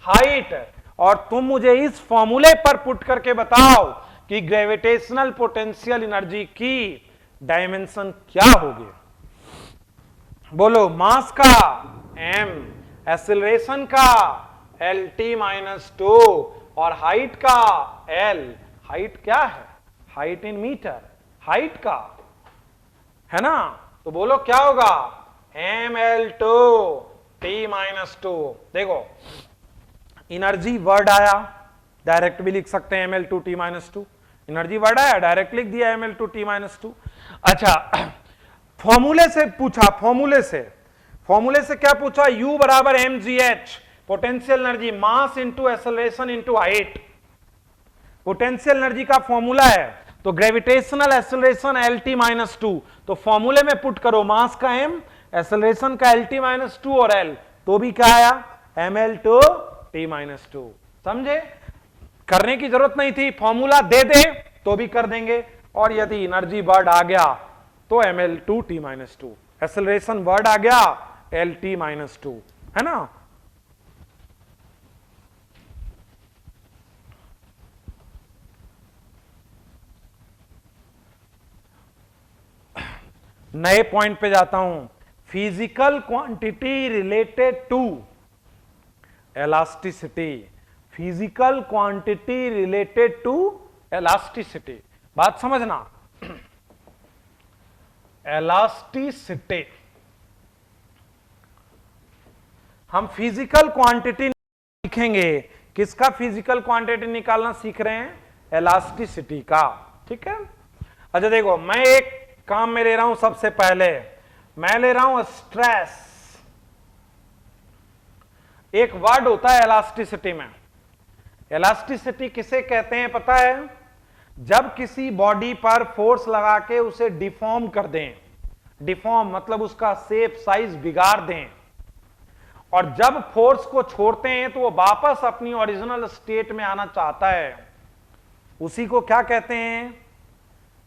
A: हाइट। और तुम मुझे इस फॉर्मूले पर पुट करके बताओ कि ग्रेविटेशनल पोटेंशियल एनर्जी की डायमेंशन क्या होगी? बोलो। मास का m, एक्सेलरेशन का LT-2 और हाइट का L। हाइट क्या है? हाइट इन मीटर, हाइट का है ना? तो बोलो क्या होगा? ml2 T-2। देखो एनर्जी वर्ड आया, डायरेक्ट भी लिख सकते हैं ml2 T-2। एनर्जी वर्ड आया, डायरेक्ट लिख दिया ml2 T-2। अच्छा, फॉर्मूले से पूछा, फॉर्मूले से क्या पूछा? U बराबर mgh, potential energy, mass into acceleration into height. Potential energy का फॉर्मूला है, तो ग्रेविटेशनल एक्सेलरेशन LT-2। तो फॉर्मूले में पुट करो मास का m, एक्सेलरेशन का LT-2 और L, तो भी क्या आया? ml2 T-2। समझे? करने की जरूरत नहीं थी, फॉर्मूला दे दे तो भी कर देंगे। और यदि एनर्जी वर्ड आ गया तो ml2 T-2, एक्सेलरेशन वर्ड आ गया LT-2, है ना? नए पॉइंट पे जाता हूं। Physical quantity related to elasticity, physical quantity related to elasticity. बात समझना, इलास्टिसिटी हम फिजिकल क्वांटिटी लिखेंगे। किसका फिजिकल क्वांटिटी निकालना सीख रहे हैं? इलास्टिसिटी का। ठीक है। अच्छा देखो, मैं एक काम में ले रहा हूं। सबसे पहले मैं ले रहा हूं स्ट्रेस। एक वर्ड होता है इलास्टिसिटी में। इलास्टिसिटी किसे कहते हैं पता है? जब किसी बॉडी पर फोर्स लगा के उसे डिफॉर्म कर दें, डिफॉर्म मतलब उसका शेप साइज बिगाड़ दें, और जब फोर्स को छोड़ते हैं तो वो वापस अपनी ओरिजिनल स्टेट में आना चाहता है, उसी को क्या कहते हैं?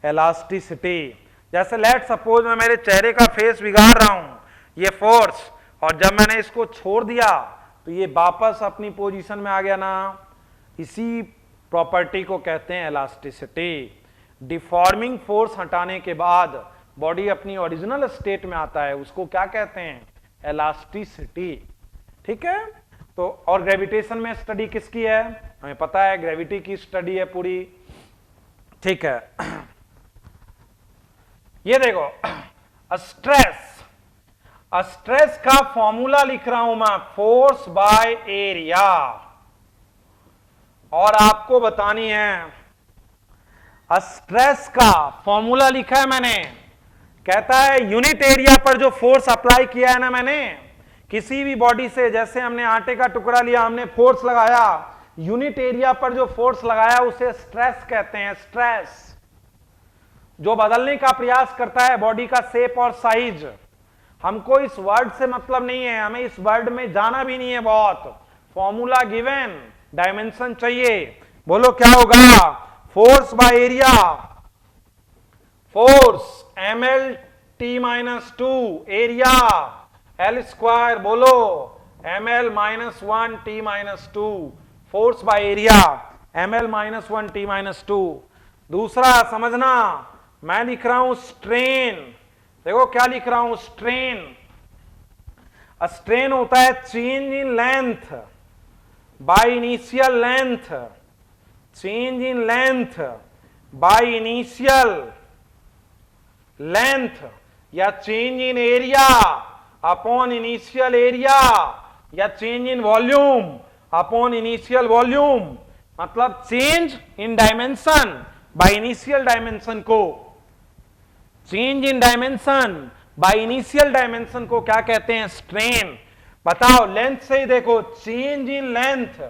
A: इलास्टिसिटी। जैसे लेट सपोज मैं मेरे चेहरे का फेस बिगाड़ रहा हूं, ये फोर्स, और जब मैंने इसको छोड़ दिया तो ये वापस अपनी पोजीशन में आ गया ना। इसी प्रॉपर्टी को कहते हैं इलास्टिसिटी। डिफॉर्मिंग फोर्स हटाने के बाद बॉडी अपनी ओरिजिनल स्टेट में आता है, उसको क्या कहते हैं? इलास्टिसिटी। ठीक है। तो और ग्रेविटेशन में स्टडी किसकी है? हमें पता है, ग्रेविटी की स्टडी है पूरी। ठीक है। ये देखो, स्ट्रेस, स्ट्रेस का फॉर्मूला लिख रहा हूं मैं, फोर्स बाय एरिया। और आपको बतानी है, स्ट्रेस का फॉर्मूला लिखा है मैंने, कहता है यूनिट एरिया पर जो फोर्स अप्लाई किया है ना मैंने, किसी भी बॉडी से, जैसे हमने आटे का टुकड़ा लिया, हमने फोर्स लगाया, यूनिट एरिया पर जो फोर्स लगाया उसे स्ट्रेस कहते हैं। स्ट्रेस जो बदलने का प्रयास करता है बॉडी का शेप और साइज। हमको इस वर्ड से मतलब नहीं है, हमें इस वर्ड में जाना भी नहीं है बहुत। फॉर्मूला गिवन, डायमेंशन चाहिए। बोलो क्या होगा? Force by area, force ml-2, area L square, बोलो ml-1 T-2, force by area ml-1 T-2। दूसरा समझना, मैं लिख रहा हूं स्ट्रेन। देखो क्या लिख रहा हूं? स्ट्रेन। स्ट्रेन होता है change in length by initial length, change in length by initial length, या change in area upon initial area, या change in volume upon initial volume. मतलब change in dimension by initial dimension को change in dimension by initial dimension को क्या कहते हैं? Strain. बताओ length से ही देखो, चेंज इन लेंथ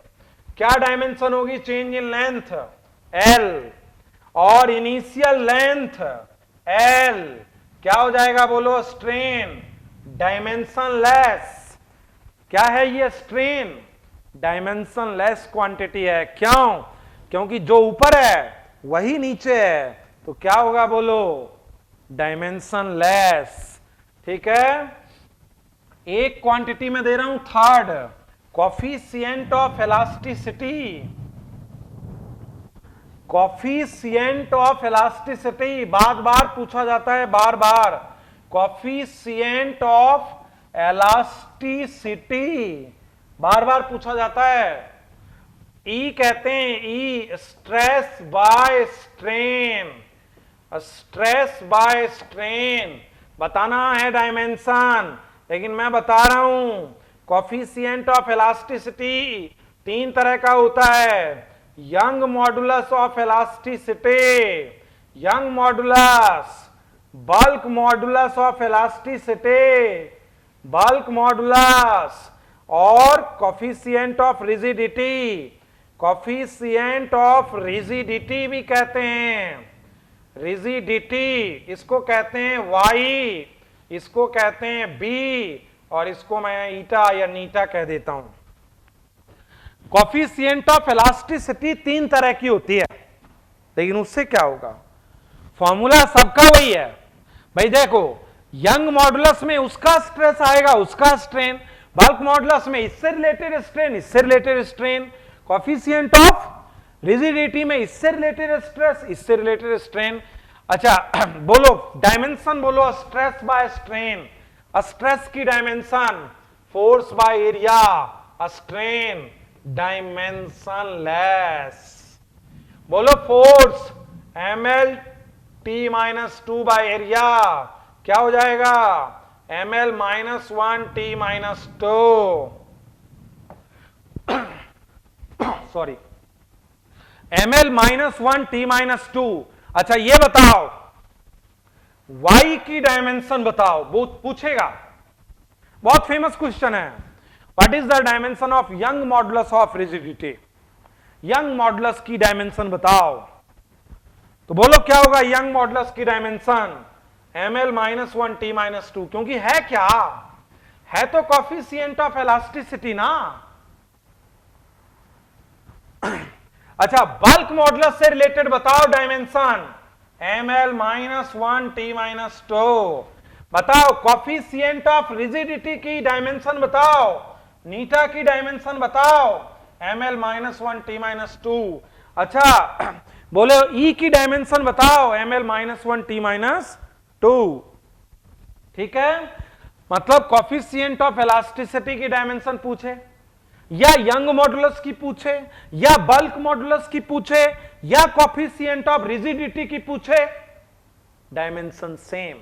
A: क्या डायमेंशन होगी? चेंज इन लेंथ एल, और इनिशियल लेंथ एल क्या हो जाएगा? बोलो स्ट्रेन। डायमेंशन लेस क्या है ये? स्ट्रेन। डायमेंशन लेस क्वांटिटी है। क्यों? क्योंकि जो ऊपर है वही नीचे है, तो क्या होगा? बोलो डायमेंशन लेस। ठीक है, एक क्वांटिटी में दे रहा हूं third, coefficient of elasticity. Coefficient of elasticity बार बार पूछा जाता है, बार बार। कोफिशिएंट ऑफ इलास्टिसिटी बार बार पूछा जाता है। ई कहते हैं, E stress by strain. Stress by strain बताना है डायमेंशन, लेकिन मैं बता रहा हूं कोफिशिएंट ऑफ इलास्टिसिटी 3 तरह का होता है। Young modulus of elasticity, Young modulus, bulk modulus of elasticity, bulk modulus, और coefficient of rigidity. Coefficient of rigidity भी कहते हैं, रिजिडिटी इसको कहते हैं वाई, इसको कहते हैं बी, और इसको मैं ईटा या नीटा कह देता हूं। कोफिशिएंट ऑफ इलास्टिसिटी 3 तरह की होती है, लेकिन उससे क्या होगा? फॉर्मूला सबका वही है भाई। देखो यंग मॉडुलस में उसका स्ट्रेस आएगा, उसका स्ट्रेन। बल्क मॉडुलस में इससे रिलेटेड स्ट्रेन, इससे related strain. Coefficient of rigidity में इससे रिलेटेड स्ट्रेस, इससे रिलेटेड स्ट्रेन। अच्छा बोलो डायमेंशन, बोलो स्ट्रेस बाय स्ट्रेन। स्ट्रेस की dimension force by area, strain dimensionless. बोलो force ml t-2 by area क्या हो जाएगा? ml -1 t-2। Sorry, ml -1 t-2। अच्छा ये बताओ y की डायमेंशन बताओ, वो पूछेगा, बहुत फेमस क्वेश्चन है। What is the dimension of Young modulus of rigidity? Young modulus की डायमेंशन बताओ। तो बोलो क्या होगा यंग मॉडुलस की डायमेंशन? ml -1 t-2। क्योंकि है क्या? है तो कोफिशिएंट ऑफ इलास्टिसिटी ना। अच्छा बल्क मॉडुलस से रिलेटेड बताओ डायमेंशन। ml -1 t-2। बताओ कोफिशिएंट ऑफ रिजिडिटी की डायमेंशन बताओ, नीटा की डायमेंशन बताओ। ml -1 t-2। अच्छा बोले ई की डायमेंशन बताओ, ml -1 t-2। ठीक है, मतलब कोफिशिएंट ऑफ इलास्टिसिटी की डायमेंशन पूछे, या यंग मॉडुलस की पूछे, या बल्क मॉडुलस की पूछे, या कोफिशिएंट ऑफ रिजिडिटी की पूछे, डायमेंशन सेम।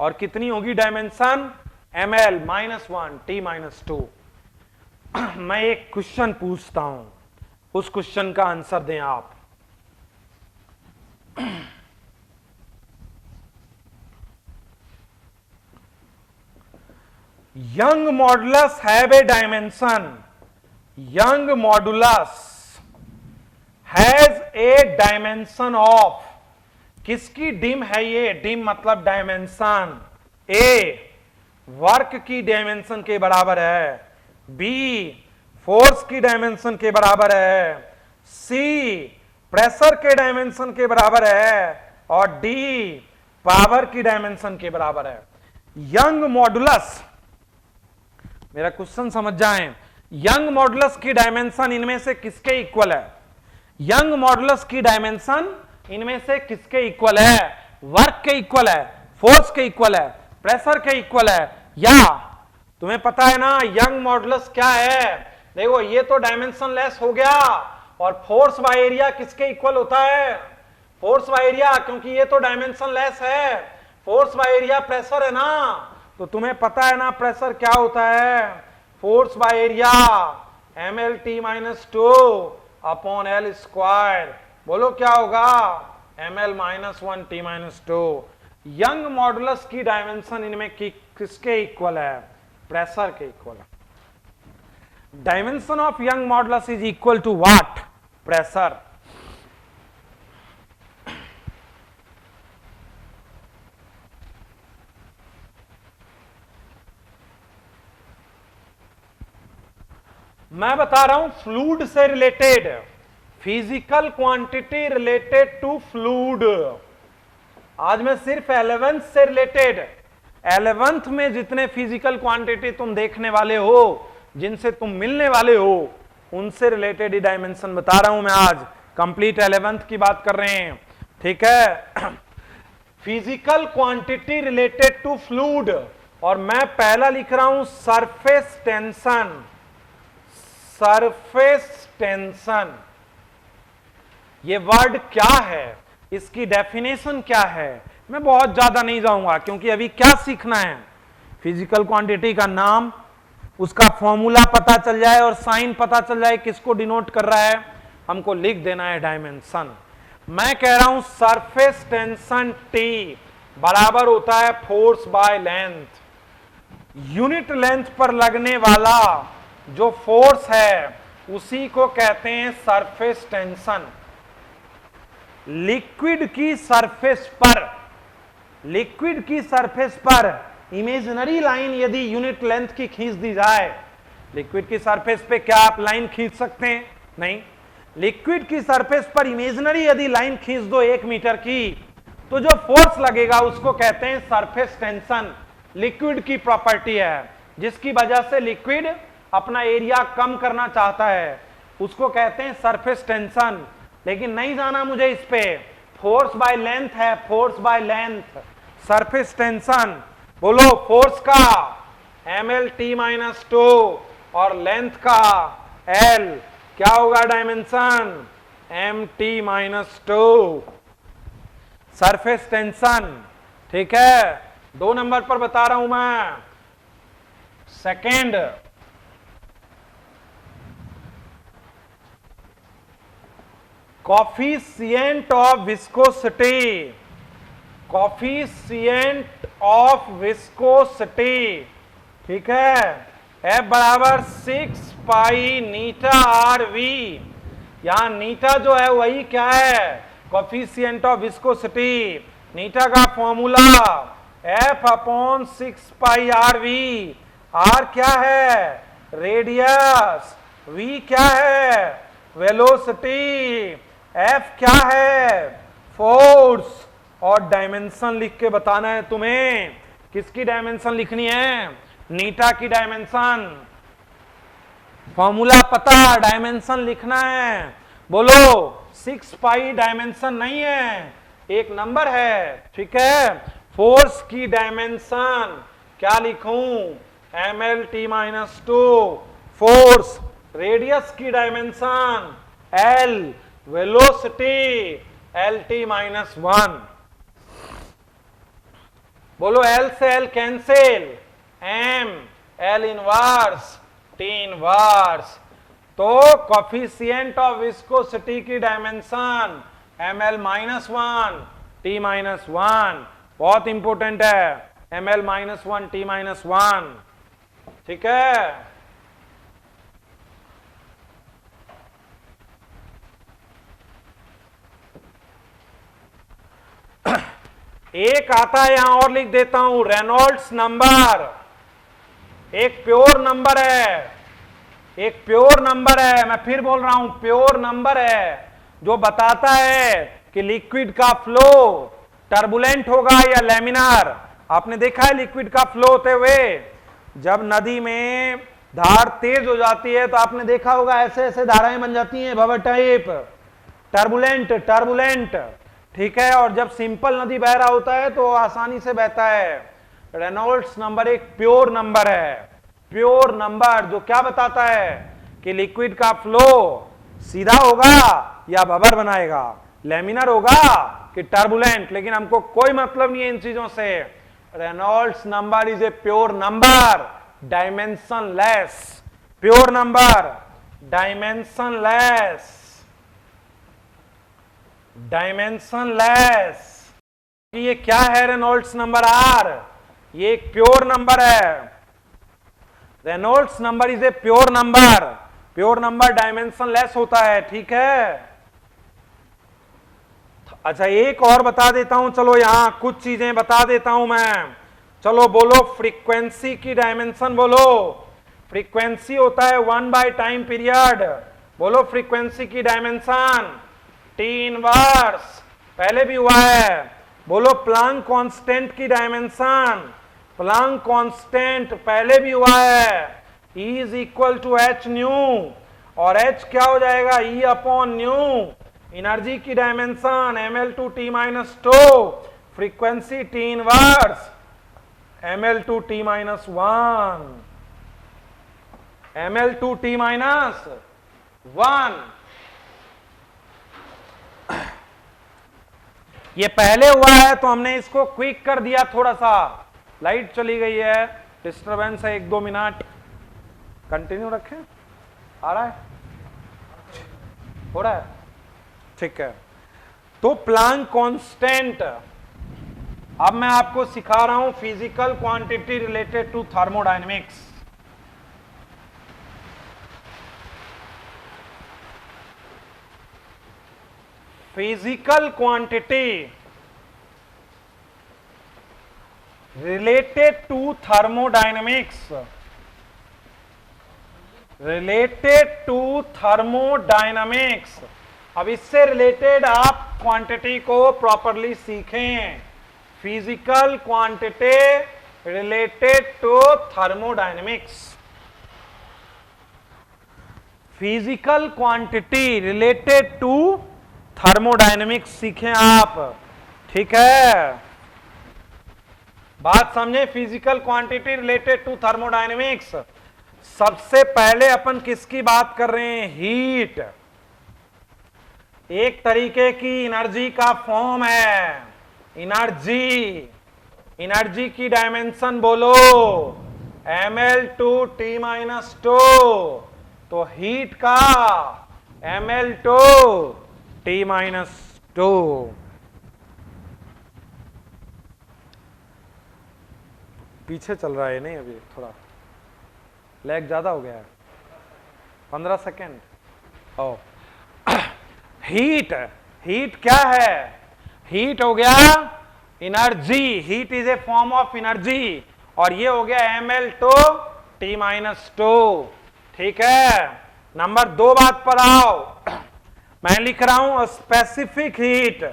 A: और कितनी होगी डायमेंशन? ml -1 t-2। मैं एक क्वेश्चन पूछता हूं, उस क्वेश्चन का आंसर दें आप। young modulus have a dimension, young modulus has a dimension of, किसकी डिम है ये? डिम मतलब डायमेंशन। ए वर्क की डायमेंशन के बराबर है, बी फोर्स की डायमेंशन के बराबर है, सी प्रेशर के डायमेंशन के बराबर है, और डी पावर की डायमेंशन के बराबर है। यंग मॉडुलस, मेरा क्वेश्चन समझ जाएं, यंग मॉडुलस की डायमेंशन इनमें से किसके इक्वल है? यंग मॉडुलस की डायमेंशन इनमें से किसके इक्वल है? वर्क के इक्वल है, फोर्स के इक्वल है, प्रेशर के इक्वल है, या तुम्हें पता है ना यंग मॉडुलस क्या है? देखो ये तो डायमेंशन लेस हो गया, और फोर्स बाय एरिया किसके इक्वल होता है? फोर्स बाय एरिया, क्योंकि ये तो डायमेंशन लेस है। फोर्स बाय एरिया प्रेशर है ना, तो तुम्हें पता है ना प्रेशर क्या होता है? Force by area ml t-2 upon l square. बोलो क्या होगा? ml -1 t-2। यंग मॉडुलस की डायमेंशन इनमें किसके इक्वल है? प्रेशर के इक्वल है। Dimension of Young modulus is equal to what? Pressure. मैं बता रहा हूं फ्लूइड से related, physical quantity related to fluid. आज मैं सिर्फ 11th से रिलेटेड, 11th में जितने फिजिकल क्वांटिटी तुम देखने वाले हो, जिनसे तुम मिलने वाले हो, उनसे रिलेटेड ही डायमेंशन बता रहा हूं मैं आज। कंप्लीट 11th की बात कर रहे हैं, ठीक है। Physical quantity related to fluid, और मैं पहला लिख रहा हूं सरफेस टेंशन। सरफेस टेंशन ये वर्ड क्या है, इसकी डेफिनेशन क्या है, मैं बहुत ज्यादा नहीं जाऊंगा, क्योंकि अभी क्या सीखना है? फिजिकल क्वांटिटी का नाम, उसका फॉर्मूला पता चल जाए और साइन पता चल जाए किसको डिनोट कर रहा है, हमको लिख देना है डायमेंशन। मैं कह रहा हूं सरफेस टेंशन T बराबर होता है force by length. Unit length पर लगने वाला जो फोर्स है उसी को कहते हैं सरफेस टेंशन। लिक्विड की सरफेस पर, लिक्विड की सरफेस पर इमेजिनरी लाइन यदि यूनिट लेंथ की खींच दी जाए, लिक्विड की सरफेस पे क्या आप लाइन खींच सकते हैं? नहीं। लिक्विड की सरफेस पर इमेजिनरी यदि लाइन खींच दो 1 मीटर की, तो जो फोर्स लगेगा उसको कहते हैं सरफेस टेंशन। लिक्विड की प्रॉपर्टी है, जिसकी वजह से लिक्विड अपना एरिया कम करना चाहता है, उसको कहते हैं सरफेस टेंशन। लेकिन नहीं जाना मुझे इस पे, फोर्स बाय लेंथ है, force by length, surface tension. बोलो फोर्स का MLT-2 और लेंथ का L, क्या होगा डायमेंशन? MT-2, सरफेस टेंशन, ठीक है। 2 नंबर पर बता रहा हूं मैं, second, coefficient of viscosity, coefficient of viscosity, ठीक है। F बराबर 6 पाई नीटा RV। यहां नीटा जो है वही क्या है? Coefficient of viscosity. नीटा का formula F upon 6 pi RV। R क्या है? रेडियस। V क्या है? वेलोसिटी। F क्या है? फोर्स। और डायमेंशन लिख के बताना है तुम्हें। किसकी डायमेंशन लिखनी है? नीटा की डायमेंशन। फॉर्मूला पता, डायमेंशन लिखना है। बोलो 6 पाई डायमेंशन नहीं है, एक नंबर है, ठीक है। फोर्स की डायमेंशन क्या लिखूं? MLT-2 force. रेडियस की डायमेंशन L, वेलोसिटी LT-1। बोलो L से L cancel, M, L inverse, T inverse. तो कोफिशिएंट ऑफ विस्कोसिटी की डायमेंशन ML-1, T-1, बहुत इंपॉर्टेंट है। ML-1, T-1, ठीक है। एक आता है, यहां और लिख देता हूं, रेनॉल्ड्स नंबर। एक प्योर नंबर है, एक प्योर नंबर है, मैं फिर बोल रहा हूं प्योर नंबर है, जो बताता है कि लिक्विड का फ्लो टर्बुलेंट होगा या लैमिनार। आपने देखा है लिक्विड का फ्लो होते हुए, जब नदी में धार तेज हो जाती है तो आपने देखा होगा ऐसे ऐसे धाराएं बन जाती हैं, भंवर टाइप, टर्बुलेंट टर्बुलेंट, ठीक है। और जब सिंपल नदी बह रहा होता है तो आसानी से बहता है। रेनॉल्ड्स नंबर एक प्योर नंबर है, प्योर नंबर जो क्या बताता है कि लिक्विड का फ्लो सीधा होगा या भंवर बनाएगा, लैमिनार होगा कि टर्बुलेंट। लेकिन हमको कोई मतलब नहीं है इन चीजों से। Reynolds number is a pure number, dimension less, pure number, dimension less, dimension less. ये क्या है रेनॉल्ड्स नंबर आर, ये एक प्योर नंबर है। Reynolds number is a pure number, pure number dimension less होता है, ठीक है। अच्छा एक और बता देता हूं, चलो यहां कुछ चीजें बता देता हूं मैं। चलो बोलो फ्रीक्वेंसी की डायमेंशन बोलो। फ्रीक्वेंसी होता है 1 बाय टाइम पीरियड। बोलो फ्रीक्वेंसी की डायमेंशन टी इनवर्स, पहले भी हुआ है। बोलो प्लांक कांस्टेंट की डायमेंशन, प्लांक कांस्टेंट पहले भी हुआ है, E is equal to H nu, और H क्या हो जाएगा E अपॉन न्यू। एनर्जी की dimension ml2t minus two, frequency T inverse ml2t minus 1, ml2t minus 1। ये पहले हुआ है तो हमने इसको क्विक कर दिया थोड़ा सा। लाइट चली गई है, डिस्टरबेंस है 1-2 मिनट, कंटिन्यू रखें। आ रहा है, हो रहा है, ठीक है। तो प्लांक कांस्टेंट, अब मैं आपको सिखा रहा हूं physical quantity related to thermodynamics. Physical quantity related to thermodynamics, related to thermodynamics. अब इससे रिलेटेड आप क्वांटिटी को प्रॉपरली सीखें। Physical quantity related to thermodynamics, physical quantity related to thermodynamics सीखें आप, ठीक है। बात समझे, physical quantity related to thermodynamics. सबसे पहले अपन किसकी बात कर रहे हैं, हीट। एक तरीके की एनर्जी का फॉर्म है, एनर्जी। एनर्जी की डायमेंशन बोलो ml2t माइनस 2, तो हीट का ml2t माइनस 2। पीछे चल रहा है नहीं, अभी थोड़ा लैग ज्यादा हो गया है, 15 सेकेंड। ओ हीट, हीट क्या है, हीट हो गया energy, heat is a form of energy, और ये हो गया ml2t माइनस 2, ठीक है। नंबर 2 बात पर आओ, मैं लिख रहा हूं स्पेसिफिक हीट,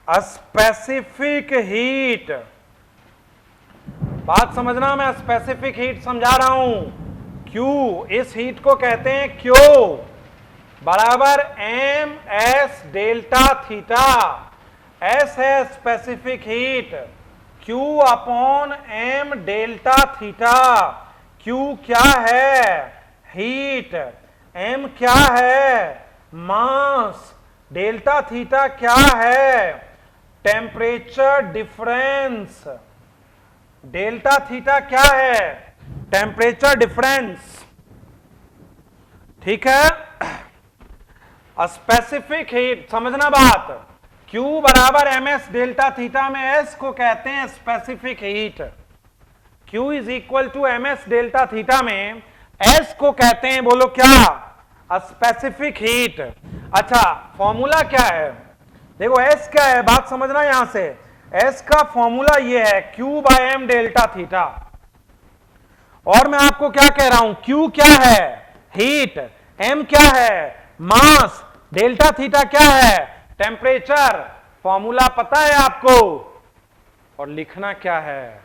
A: स्पेसिफिक हीट। बात समझना, मैं स्पेसिफिक हीट समझा रहा हूं। Q, इस हीट को कहते हैं Q बराबर m s delta theta. S है specific heat, Q upon m delta theta. Q क्या है, हीट। m क्या है, मास। डेल्टा थीटा क्या है, टेम्परेचर डिफरेंस। डेल्टा थीटा क्या है, टेम्परेचर डिफरेंस, ठीक है। स्पेसिफिक हीट समझना बात, Q बराबर ms डेल्टा थीटा में S को कहते हैं specific heat. Q is equal to ms delta theta में S को कहते हैं, बोलो क्या, स्पेसिफिक हीट। अच्छा फॉर्मूला क्या है, देखो S क्या है, बात समझना यहां से। S का फॉर्मूला ये है Q by m delta theta, और मैं आपको क्या कह रहा हूं, Q क्या है, हीट। m क्या है, मास। डेल्टा थीटा क्या है, टेम्परेचर। फॉर्मूला पता है आपको, और लिखना क्या है,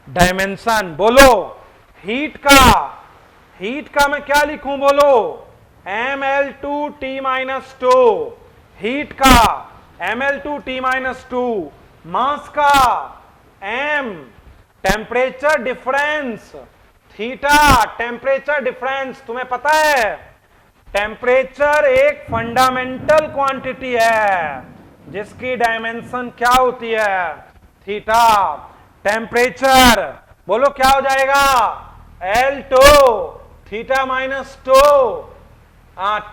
A: डायमेंशन। बोलो हीट का, हीट का मैं क्या लिखूं, बोलो ml2t माइनस 2, हीट का ml2t माइनस 2, मास का m, temperature difference theta, temperature difference. तुम्हें पता है टेम्परेचर एक फंडामेंटल क्वांटिटी है जिसकी डायमेंशन क्या होती है, थीटा। टेम्परेचर बोलो क्या हो जाएगा, L2 theta minus 2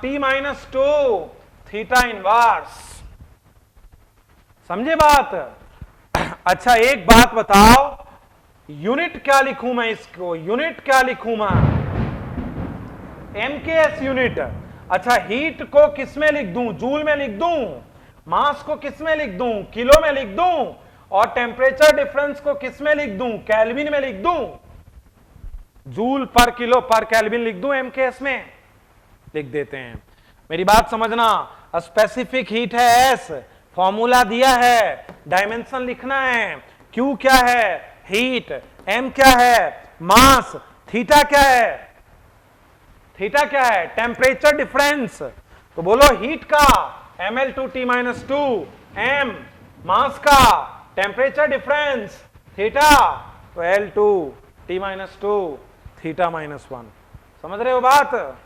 A: t minus 2 theta inverse. समझे बात? अच्छा एक बात बताओ, यूनिट क्या लिखूं मैं इसको, यूनिट क्या लिखूं मैं? MKS unit. अच्छा हीट को किस में लिख दूं? जूल में लिख दूं? मास को किस में लिख दूं? किलो में लिख दूं? और टेम्परेचर डिफरेंस को किस में लिख दूं? केल्विन में लिख दूं? जूल पर किलो पर केल्विन लिख दूं? MKS में लिख देते हैं। मेरी बात समझना, स्पेसिफिक हीट है एस, फॉर्मूला दिया है, डायमेंशन लिखना है, क्यू क्या है? हीट, एम क्या है? मास, थीटा क्या है? थीटा क्या है? Temperature difference. तो बोलो हीट का mL2T-2, m मास का टेम्परेचर डिफरेंस थीटा, तो L2T-2 थीटा -1। समझ रहे हो बात?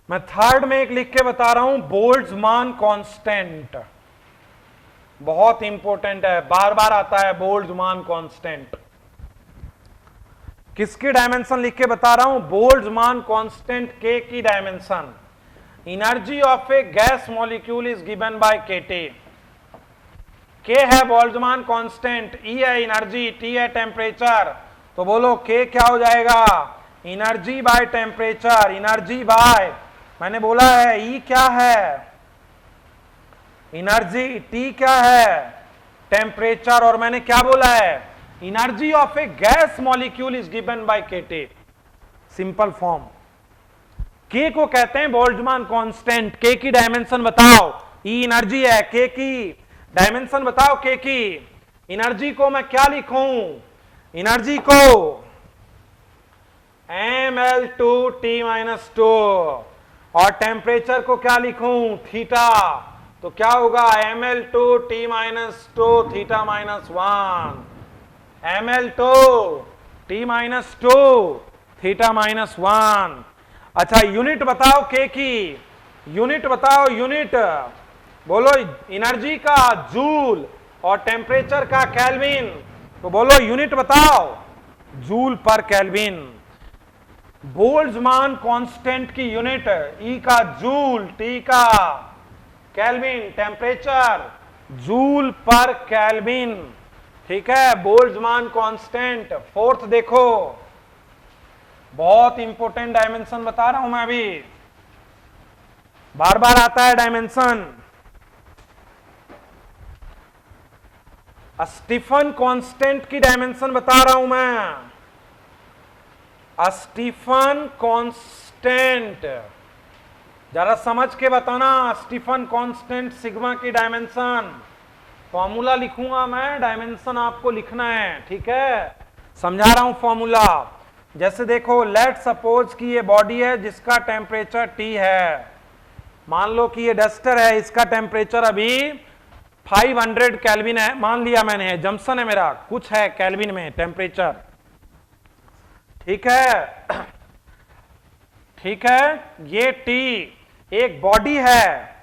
A: मैं थर्ड में एक लिख के बता रहा हूं, बोल्ट्जमान कांस्टेंट, बहुत इंपॉर्टेंट है, बार बार आता है बोल्ट्जमान कांस्टेंट। किसकी डायमेंशन लिख के बता रहा हूं? बोल्ट्जमान कांस्टेंट के की dimension. Energy of a gas molecule is given by KT. K है बोल्ट्जमान कांस्टेंट, ई है एनर्जी, टी है टेम्परेचर। तो बोलो के क्या हो जाएगा? Energy by temperature, energy by, मैंने बोला है ई क्या है? एनर्जी, टी क्या है? टेम्परेचर, और मैंने क्या बोला है? Energy of a gas molecule is given by KT. Simple form. K को कहते हैं बोल्ट्जमान कांस्टेंट। के की डायमेंशन बताओ, ई एनर्जी है, के की डायमेंशन बताओ, के की एनर्जी को मैं क्या लिखूं? एनर्जी को mL2T-2, और टेम्परेचर को क्या लिखूं? थीटा। तो क्या होगा? mL2T-2 theta -1, mL2T-2 theta -1। अच्छा यूनिट बताओ के की, यूनिट बताओ, यूनिट बोलो। एनर्जी का जूल और टेम्परेचर का केल्विन, तो बोलो यूनिट बताओ, जूल पर केल्विन। बोल्ट्जमान कांस्टेंट की यूनिट, ई का जूल, टी का केल्विन, टेम्परेचर जूल पर केल्विन। ठीक है, बोल्ट्जमान कांस्टेंट। फोर्थ देखो, बहुत इंपॉर्टेंट डायमेंशन बता रहा हूं मैं अभी, बार बार आता है डायमेंशन। स्टीफन कांस्टेंट की डायमेंशन बता रहा हूं मैं। स्टीफन कांस्टेंट, जरा समझ के बताना। स्टीफन कांस्टेंट सिग्मा की डायमेंशन, फॉर्मूला लिखूंगा मैं, डायमेंशन आपको लिखना है। ठीक है, समझा रहा हूं फॉर्मूला। जैसे देखो, लेट सपोज कि ये बॉडी है जिसका टेम्परेचर T है। मान लो कि ये डस्टर है, इसका टेम्परेचर अभी 500 केल्विन है, मान लिया मैंने, जंक्शन है मेरा, कुछ है केल्विन में टेम्परेचर। ठीक है, ठीक है, ये T एक बॉडी है,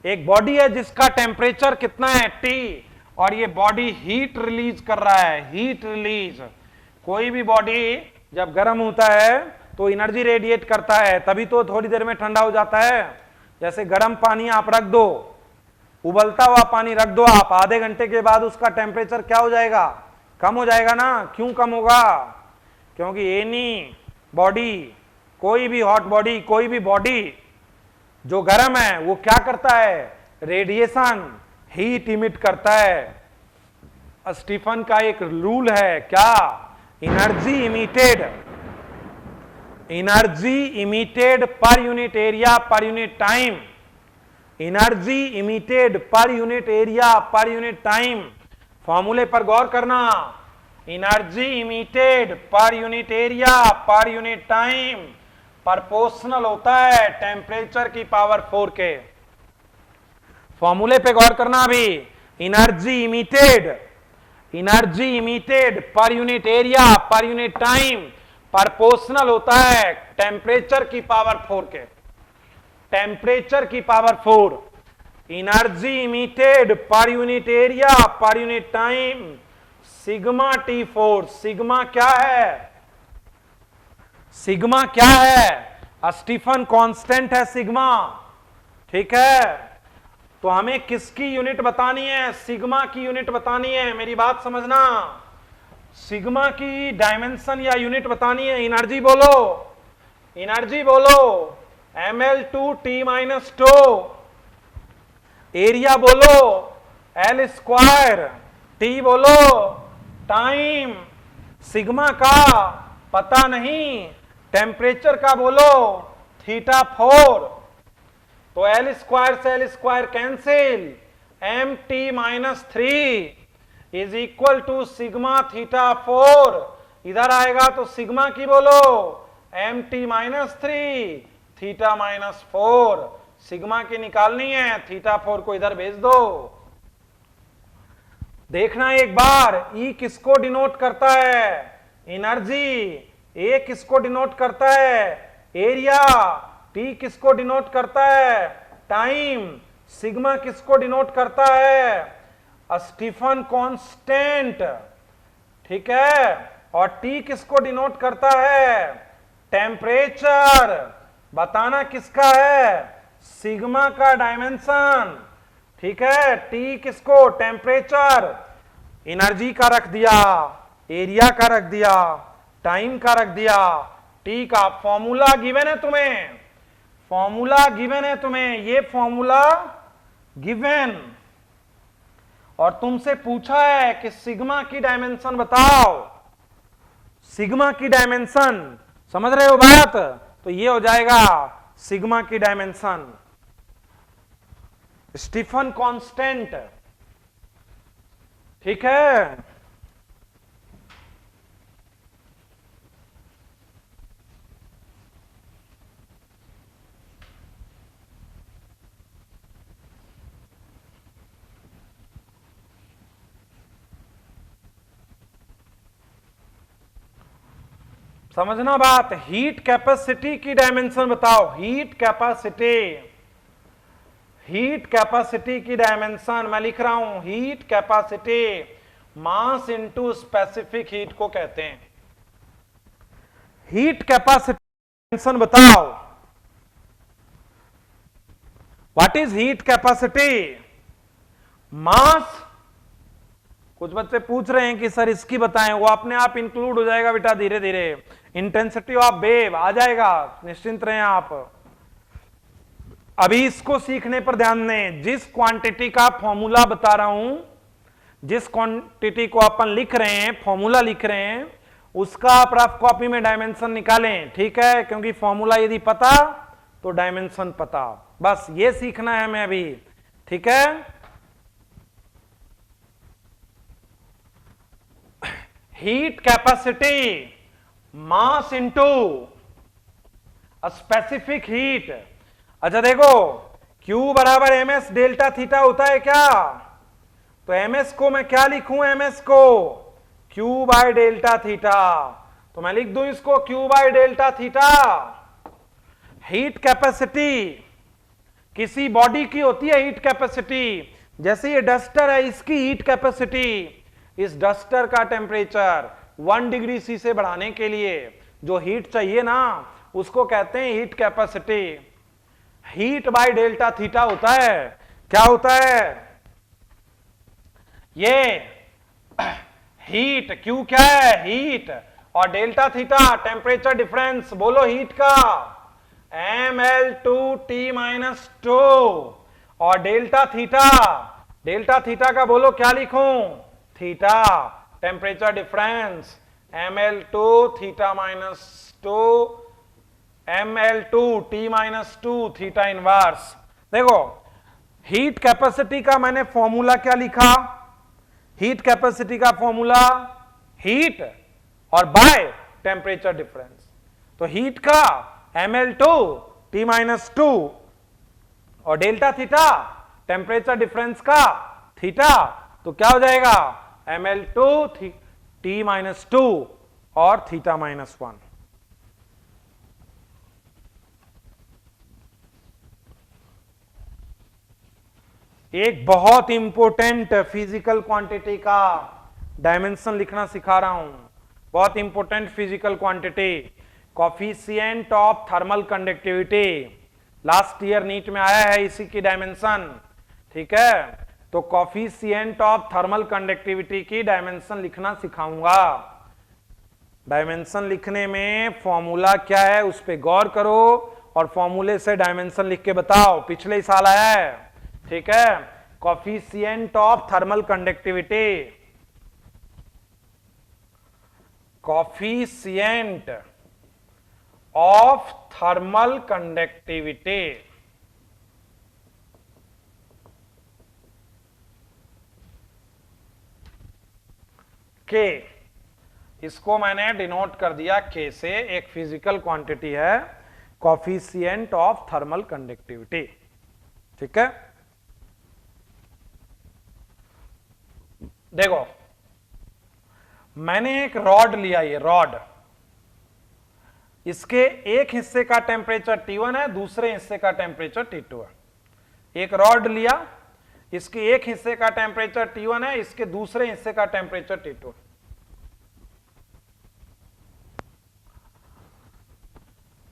A: एक बॉडी है जिसका टेम्परेचर कितना है? T, और ये बॉडी हीट रिलीज कर रहा है, हीट रिलीज। कोई भी बॉडी जब गर्म होता है तो एनर्जी रेडिएट करता है, तभी तो थोड़ी देर में ठंडा हो जाता है। जैसे गर्म पानी आप रख दो, उबलता हुआ पानी रख दो आप, आधे घंटे के बाद उसका टेम्परेचर क्या हो जाएगा? कम हो जाएगा ना। क्यों कम होगा? क्योंकि एनी बॉडी, कोई भी हॉट बॉडी, कोई भी बॉडी जो गर्म है वो क्या करता है? रेडिएशन, हीट इमिट करता है। स्टीफन का एक रूल है, क्या? Energy emitted per unit area per unit time, energy emitted per unit area per unit time. फॉर्मूले पर गौर करना, energy emitted per unit area per unit time proportional होता है टेम्परेचर की पावर 4 के। फॉर्मूले पे गौर करना अभी, energy emitted per unit area per unit time proportional होता है टेम्परेचर की पावर 4 के। टेम्परेचर की power 4, energy emitted per unit area per unit time sigma T force. Sigma क्या है? सिग्मा क्या है? स्टीफन कांस्टेंट है सिग्मा। ठीक है, तो हमें किसकी यूनिट बतानी है? सिग्मा की यूनिट बतानी है। मेरी बात समझना, सिग्मा की डायमेंशन या यूनिट बतानी है। एनर्जी बोलो, एनर्जी बोलो, ml2t-2। एरिया बोलो, L स्क्वायर। टी बोलो, टाइम। सिग्मा का पता नहीं, टेम्परेचर का बोलो, θ4। तो L स्क्वायर से L square cancel, mt-3 is equal to sigma θ4। इधर आएगा तो सिग्मा की बोलो, mt-3 θ-4। सिग्मा की निकालनी है, θ4 को इधर भेज दो। देखना एक बार, E किसको डिनोट करता है? एनर्जी। A किसको डिनोट करता है? एरिया। T किसको डिनोट करता है? टाइम। सिग्मा किसको डिनोट करता है? Stefan constant. ठीक है, और T किसको डिनोट करता है? टेम्परेचर। बताना किसका है? सिग्मा का डायमेंशन। ठीक है, T किसको? टेम्परेचर। एनर्जी का रख दिया, एरिया का रख दिया, टाइम का रख दिया, T का। फॉर्मूला गिवन है तुम्हें, फॉर्मूला गिवन है तुम्हें, ये फॉर्मूला गिवन। और तुमसे पूछा है कि सिग्मा की डायमेंशन बताओ। सिग्मा की डायमेंशन समझ रहे हो बात? तो ये हो जाएगा सिग्मा की डायमेंशन, स्टीफन कांस्टेंट। ठीक है, समझना बात। हीट कैपेसिटी की डायमेंशन बताओ। हीट कैपेसिटी, हीट कैपेसिटी की डायमेंशन मैं लिख रहा हूं। Heat capacity mass into specific heat को कहते हैं। हीट कैपेसिटी डायमेंशन बताओ। What is heat capacity? Mass. कुछ बच्चे पूछ रहे हैं कि सर इसकी बताएं, वो अपने आप इंक्लूड हो जाएगा बेटा धीरे धीरे। इंटेंसिटी ऑफ वेव आ जाएगा, निश्चिंत रहें आप। अभी इसको सीखने पर ध्यान दें। जिस क्वांटिटी का फॉर्मूला बता रहा हूं, जिस क्वांटिटी को अपन लिख रहे हैं, फॉर्मूला लिख रहे हैं, उसका आप रफ कॉपी में डायमेंशन निकालें। ठीक है, क्योंकि फॉर्मूला यदि पता तो डायमेंशन पता। बस ये सीखना है हमें अभी। ठीक है, heat capacity mass into specific heat. अच्छा देखो, Q बराबर ms डेल्टा थीटा होता है क्या? तो ms को मैं क्या लिखूं? ms को Q बाय डेल्टा थीटा। तो मैं लिख दूं इसको Q by delta theta. Heat capacity किसी बॉडी की होती है हीट कैपेसिटी। जैसे ये डस्टर है, इसकी हीट कैपेसिटी, इस डस्टर का टेम्परेचर 1 डिग्री C से बढ़ाने के लिए जो हीट चाहिए ना, उसको कहते हैं heat capacity. Heat by delta theta होता है। क्या होता है? ये हीट, क्यू क्या है? हीट, और डेल्टा थीटा टेम्परेचर डिफरेंस। बोलो हीट का ml2t-2, और डेल्टा थीटा, डेल्टा थीटा का बोलो क्या लिखूं? Theta, temperature difference ml2 θ-2 ml2 t-2 theta inverse. देखो, हीट कैपेसिटी का मैंने फॉर्मूला क्या लिखा? हीट कैपेसिटी का फॉर्मूला हीट और बाय टेम्परेचर डिफरेंस। तो हीट का ml2 t-2 और डेल्टा थीटा टेम्परेचर डिफरेंस का थीटा। तो क्या हो जाएगा? ml2 t-2 और θ-1। एक बहुत इंपॉर्टेंट फिजिकल क्वांटिटी का डायमेंशन लिखना सिखा रहा हूं, बहुत important physical quantity, coefficient of thermal conductivity, last year NEET में आया है इसी की डायमेंशन, ठीक है। तो कोफिशिएंट ऑफ थर्मल कंडक्टिविटी की डायमेंशन लिखना सिखाऊंगा। डायमेंशन लिखने में फॉर्मूला क्या है उस पर गौर करो और फॉर्मूले से डायमेंशन लिख के बताओ, पिछले साल आया है, ठीक है। Coefficient of thermal conductivity, coefficient of thermal conductivity, के, इसको मैंने डिनोट कर दिया के से, एक फिजिकल क्वांटिटी है कोफिशिएंट ऑफ थर्मल कंडक्टिविटी, ठीक है। देखो मैंने एक रॉड लिया, ये रॉड, इसके एक हिस्से का टेम्परेचर T1 है, दूसरे हिस्से का टेम्परेचर T2 है। एक रॉड लिया, इसके एक हिस्से का टेम्परेचर T1 है, इसके दूसरे हिस्से का टेम्परेचर T2 है।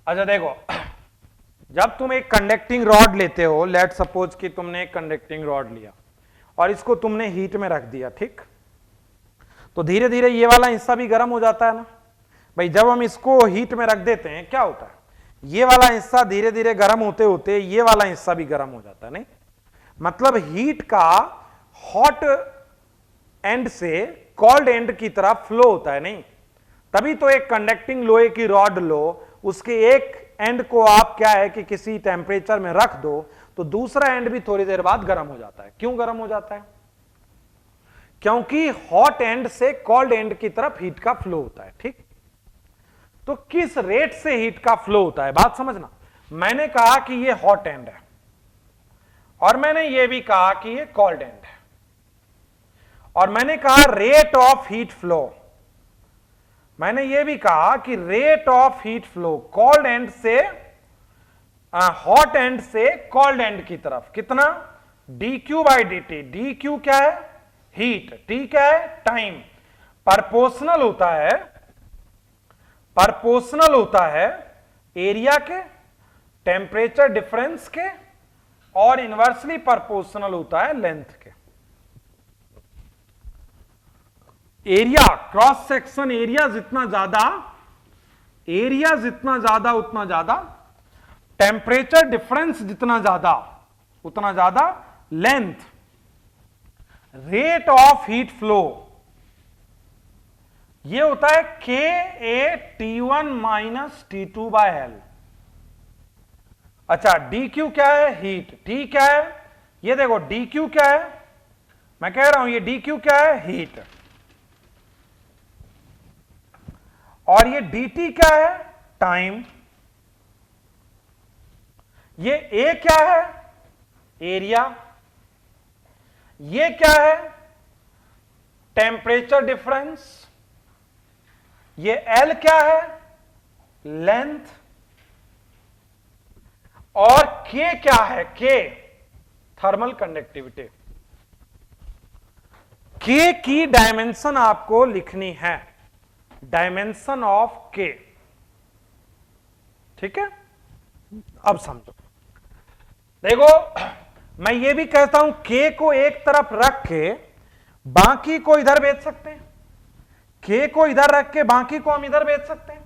A: अच्छा देखो, जब तुम एक कंडक्टिंग रॉड लेते हो, लेट सपोज कि तुमने एक कंडक्टिंग रॉड लिया और इसको तुमने हीट में रख दिया, ठीक, तो धीरे धीरे ये वाला हिस्सा भी गर्म हो जाता है ना भाई। जब हम इसको हीट में रख देते हैं क्या होता है, ये वाला हिस्सा धीरे धीरे गर्म होते होते ये वाला हिस्सा भी गर्म हो जाता है, नहीं, मतलब हीट का हॉट एंड से कोल्ड एंड की तरफ फ्लो होता है, नहीं। तभी तो एक कंडक्टिंग लोहे की रॉड लो, उसके एक एंड को आप क्या है कि किसी टेम्परेचर में रख दो तो दूसरा एंड भी थोड़ी देर बाद गर्म हो जाता है। क्यों गर्म हो जाता है? क्योंकि हॉट एंड से कोल्ड एंड की तरफ हीट का फ्लो होता है, ठीक। तो किस रेट से हीट का फ्लो होता है, बात समझना। मैंने कहा कि ये हॉट एंड है और मैंने ये भी कहा कि ये कोल्ड एंड है, और मैंने कहा रेट ऑफ हीट फ्लो, मैंने ये भी कहा कि rate of heat flow cold and से हॉट एंड से कोल्ड एंड की तरफ कितना, dq बाई dt। dq क्या है? हीट। t क्या है? टाइम। प्रोपोर्शनल होता है एरिया के, टेम्परेचर डिफरेंस के, और इनवर्सली प्रोपोर्शनल होता है लेंथ के। एरिया, क्रॉस सेक्शन एरिया जितना ज्यादा उतना ज्यादा, टेम्परेचर डिफरेंस जितना ज्यादा उतना ज्यादा length. Rate of heat flow ये होता है के ए T1 minus T2 by L. अच्छा, dq क्या है? हीट। t क्या है? ये देखो dq क्या है, मैं कह रहा हूं ये dq क्या है? हीट। और ये dt क्या है? टाइम। ये a क्या है? एरिया। ये क्या है? Temperature difference. ये L क्या है? लेंथ। और K क्या है? K thermal conductivity. K की डायमेंशन आपको लिखनी है, डायमेंशन ऑफ K, ठीक है। अब समझो, देखो मैं ये भी कहता हूं K को एक तरफ रख के बाकी को इधर भेज सकते हैं, K को इधर रख के बाकी को हम इधर भेज सकते हैं,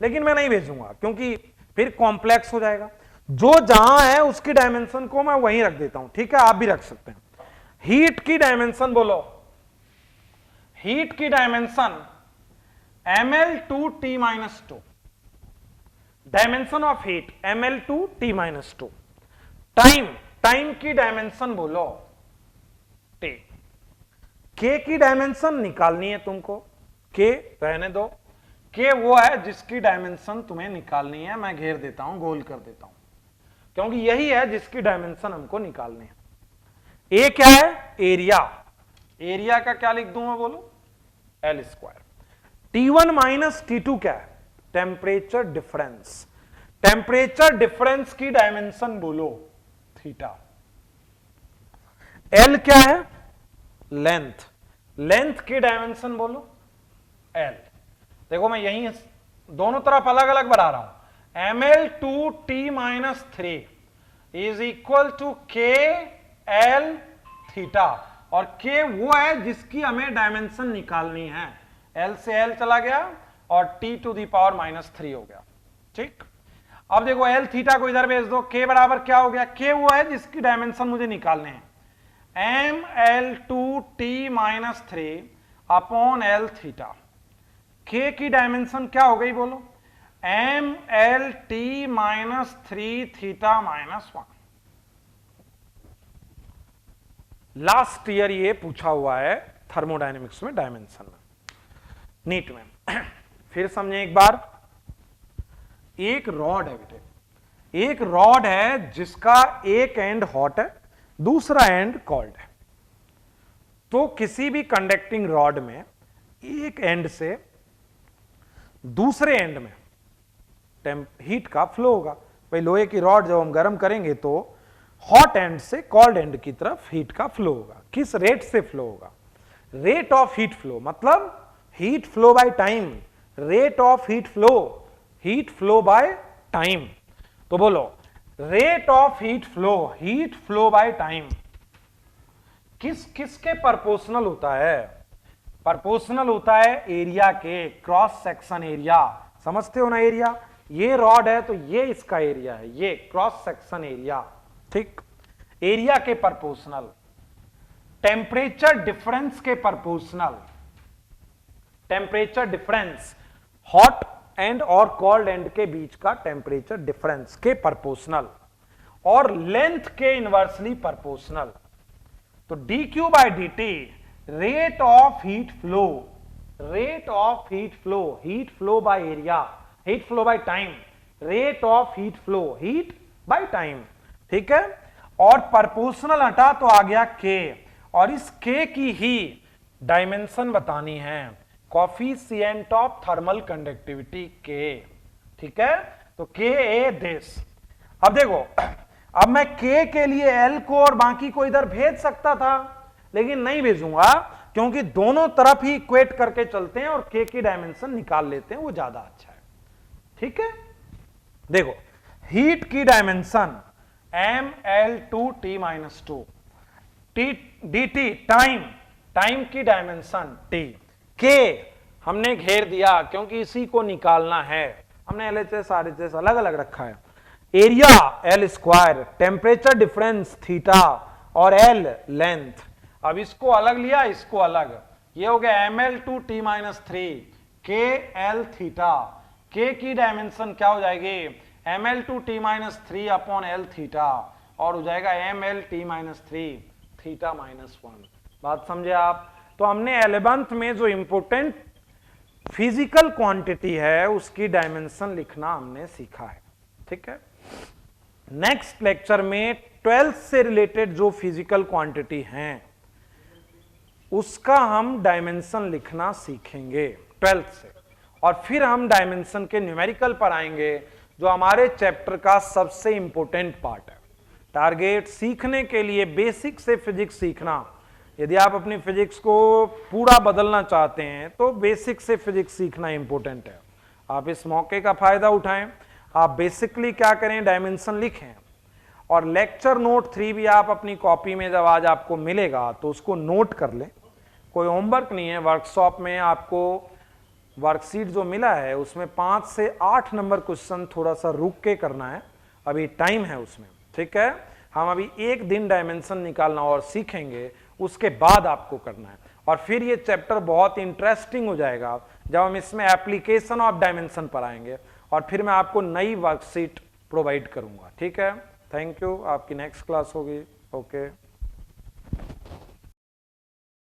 A: लेकिन मैं नहीं भेजूंगा क्योंकि फिर कॉम्प्लेक्स हो जाएगा। जो जहां है उसकी डायमेंशन को मैं वहीं रख देता हूं, ठीक है, आप भी रख सकते हैं। हीट की डायमेंशन बोलो, हीट की dimension ml/T-2, dimension of heat ml/T-2। Time की डायमेंशन बोलो T। K की डायमेंशन निकालनी है तुमको, K रहने दो, K वो है जिसकी डायमेंशन तुम्हें निकालनी है, मैं घेर देता हूं, गोल कर देता हूं, क्योंकि यही है जिसकी डायमेंशन हमको निकालनी है। A क्या है? एरिया। एरिया का क्या लिख दूं मैं, बोलो? L²। T1 माइनस T2 क्या है? Temperature difference. टेम्परेचर डिफरेंस की डायमेंशन बोलो थीटा। L क्या है? लेंथ। लेंथ की डायमेंशन बोलो एल। देखो मैं यहीं दोनों तरफ अलग अलग बढ़ा रहा हूं। ml2t-3 इज इक्वल टू के एल थीटा, और के वो है जिसकी हमें डायमेंशन निकालनी है। एल से एल चला गया और t⁻³ हो गया। ठीक, अब देखो एल थीटा को इधर भेज दो, के बराबर क्या हो गया, के वो है जिसकी डायमेंशन मुझे निकालने हैं। ml2t-3 अपॉन एल थीटा, के की डायमेंशन क्या हो गई बोलो, mlt-3 थीटा -1। लास्ट ईयर ये पूछा हुआ है थर्मोडायनेमिक्स में डायमेंशन में, नीट में। फिर समझे एक बार, एक रॉड है बेटे, एक रॉड है जिसका एक एंड हॉट है, दूसरा एंड कोल्ड है। तो किसी भी कंडक्टिंग रॉड में एक एंड से दूसरे एंड में हीट का फ्लो होगा। भाई लोहे की रॉड जब हम गर्म करेंगे तो हॉट एंड से कोल्ड एंड की तरफ हीट का फ्लो होगा। किस रेट से फ्लो होगा, रेट ऑफ हीट फ्लो, मतलब heat flow by time, rate of heat flow by time. तो बोलो rate of heat flow by time किस किस के प्रोपोर्शनल होता है, प्रोपोर्शनल होता है एरिया के, क्रॉस सेक्शन एरिया। समझते हो ना, एरिया, ये रॉड है तो ये इसका एरिया है, ये क्रॉस सेक्शन एरिया। ठीक, एरिया के प्रोपोर्शनल, टेम्परेचर डिफरेंस के proportional, temperature difference hot and और कोल्ड एंड के बीच का टेम्परेचर डिफरेंस के प्रोपोर्शनल, और लेंथ के इनवर्सली प्रोपोर्शनल। तो dQ/dt rate of heat flow, rate of heat flow by area, heat flow by time, rate of heat by time. ठीक है, और प्रोपोर्शनल हटा तो आ गया के, और इस के की ही डायमेंशन बतानी है, कोफिशिएंट ऑफ थर्मल कंडक्टिविटी के। ठीक है, तो के ए दिस। अब देखो, अब मैं के लिए एल को और बाकी को इधर भेज सकता था, लेकिन नहीं भेजूंगा, क्योंकि दोनों तरफ ही इक्वेट करके चलते हैं और के की डायमेंशन निकाल लेते हैं, वो ज्यादा अच्छा है। ठीक है, देखो हीट की डायमेंशन ml2t-2, dt टाइम की डायमेंशन t, के हमने घेर दिया क्योंकि इसी को निकालना है, हमने LHS RHS अलग अलग रखा है। Area L², temperature difference theta, और L लेंथ। अब इसको अलग लिया, इसको अलग, ये हो गया ml2t-3 के एल थीटा। के की डायमेंशन क्या हो जाएगी, ml2t-3 अपॉन एल थीटा, और हो जाएगा mlt-3 थीटा -1। बात समझे आप? तो हमने 11th में जो इंपोर्टेंट फिजिकल क्वांटिटी है उसकी डायमेंशन लिखना हमने सीखा है। ठीक है, नेक्स्ट लेक्चर में 12th से रिलेटेड जो फिजिकल क्वांटिटी हैं उसका हम डायमेंशन लिखना सीखेंगे 12th से, और फिर हम डायमेंशन के न्यूमेरिकल पर आएंगे, जो हमारे चैप्टर का सबसे इंपॉर्टेंट पार्ट है। टारगेट सीखने के लिए बेसिक से फिजिक्स सीखना। यदि आप अपनी फिजिक्स को पूरा बदलना चाहते हैं तो बेसिक से फिजिक्स सीखना इंपॉर्टेंट है। आप इस मौके का फायदा उठाएं, आप बेसिकली क्या करें, डायमेंशन लिखें, और लेक्चर नोट 3 भी आप अपनी कॉपी में जब आज आपको मिलेगा तो उसको नोट कर लें। कोई होमवर्क नहीं है, वर्कशॉप में आपको वर्कशीट जो मिला है उसमें 5 से 8 नंबर क्वेश्चन थोड़ा सा रुक के करना है, अभी टाइम है उसमें। ठीक है, हम अभी एक दिन डायमेंशन निकालना और सीखेंगे, उसके बाद आपको करना है, और फिर ये चैप्टर बहुत इंटरेस्टिंग हो जाएगा जब हम इसमें एप्लीकेशन ऑफ डायमेंशन पर आएंगे, और फिर मैं आपको नई वर्कशीट प्रोवाइड करूंगा। ठीक है, थैंक यू, आपकी नेक्स्ट क्लास होगी। ओके।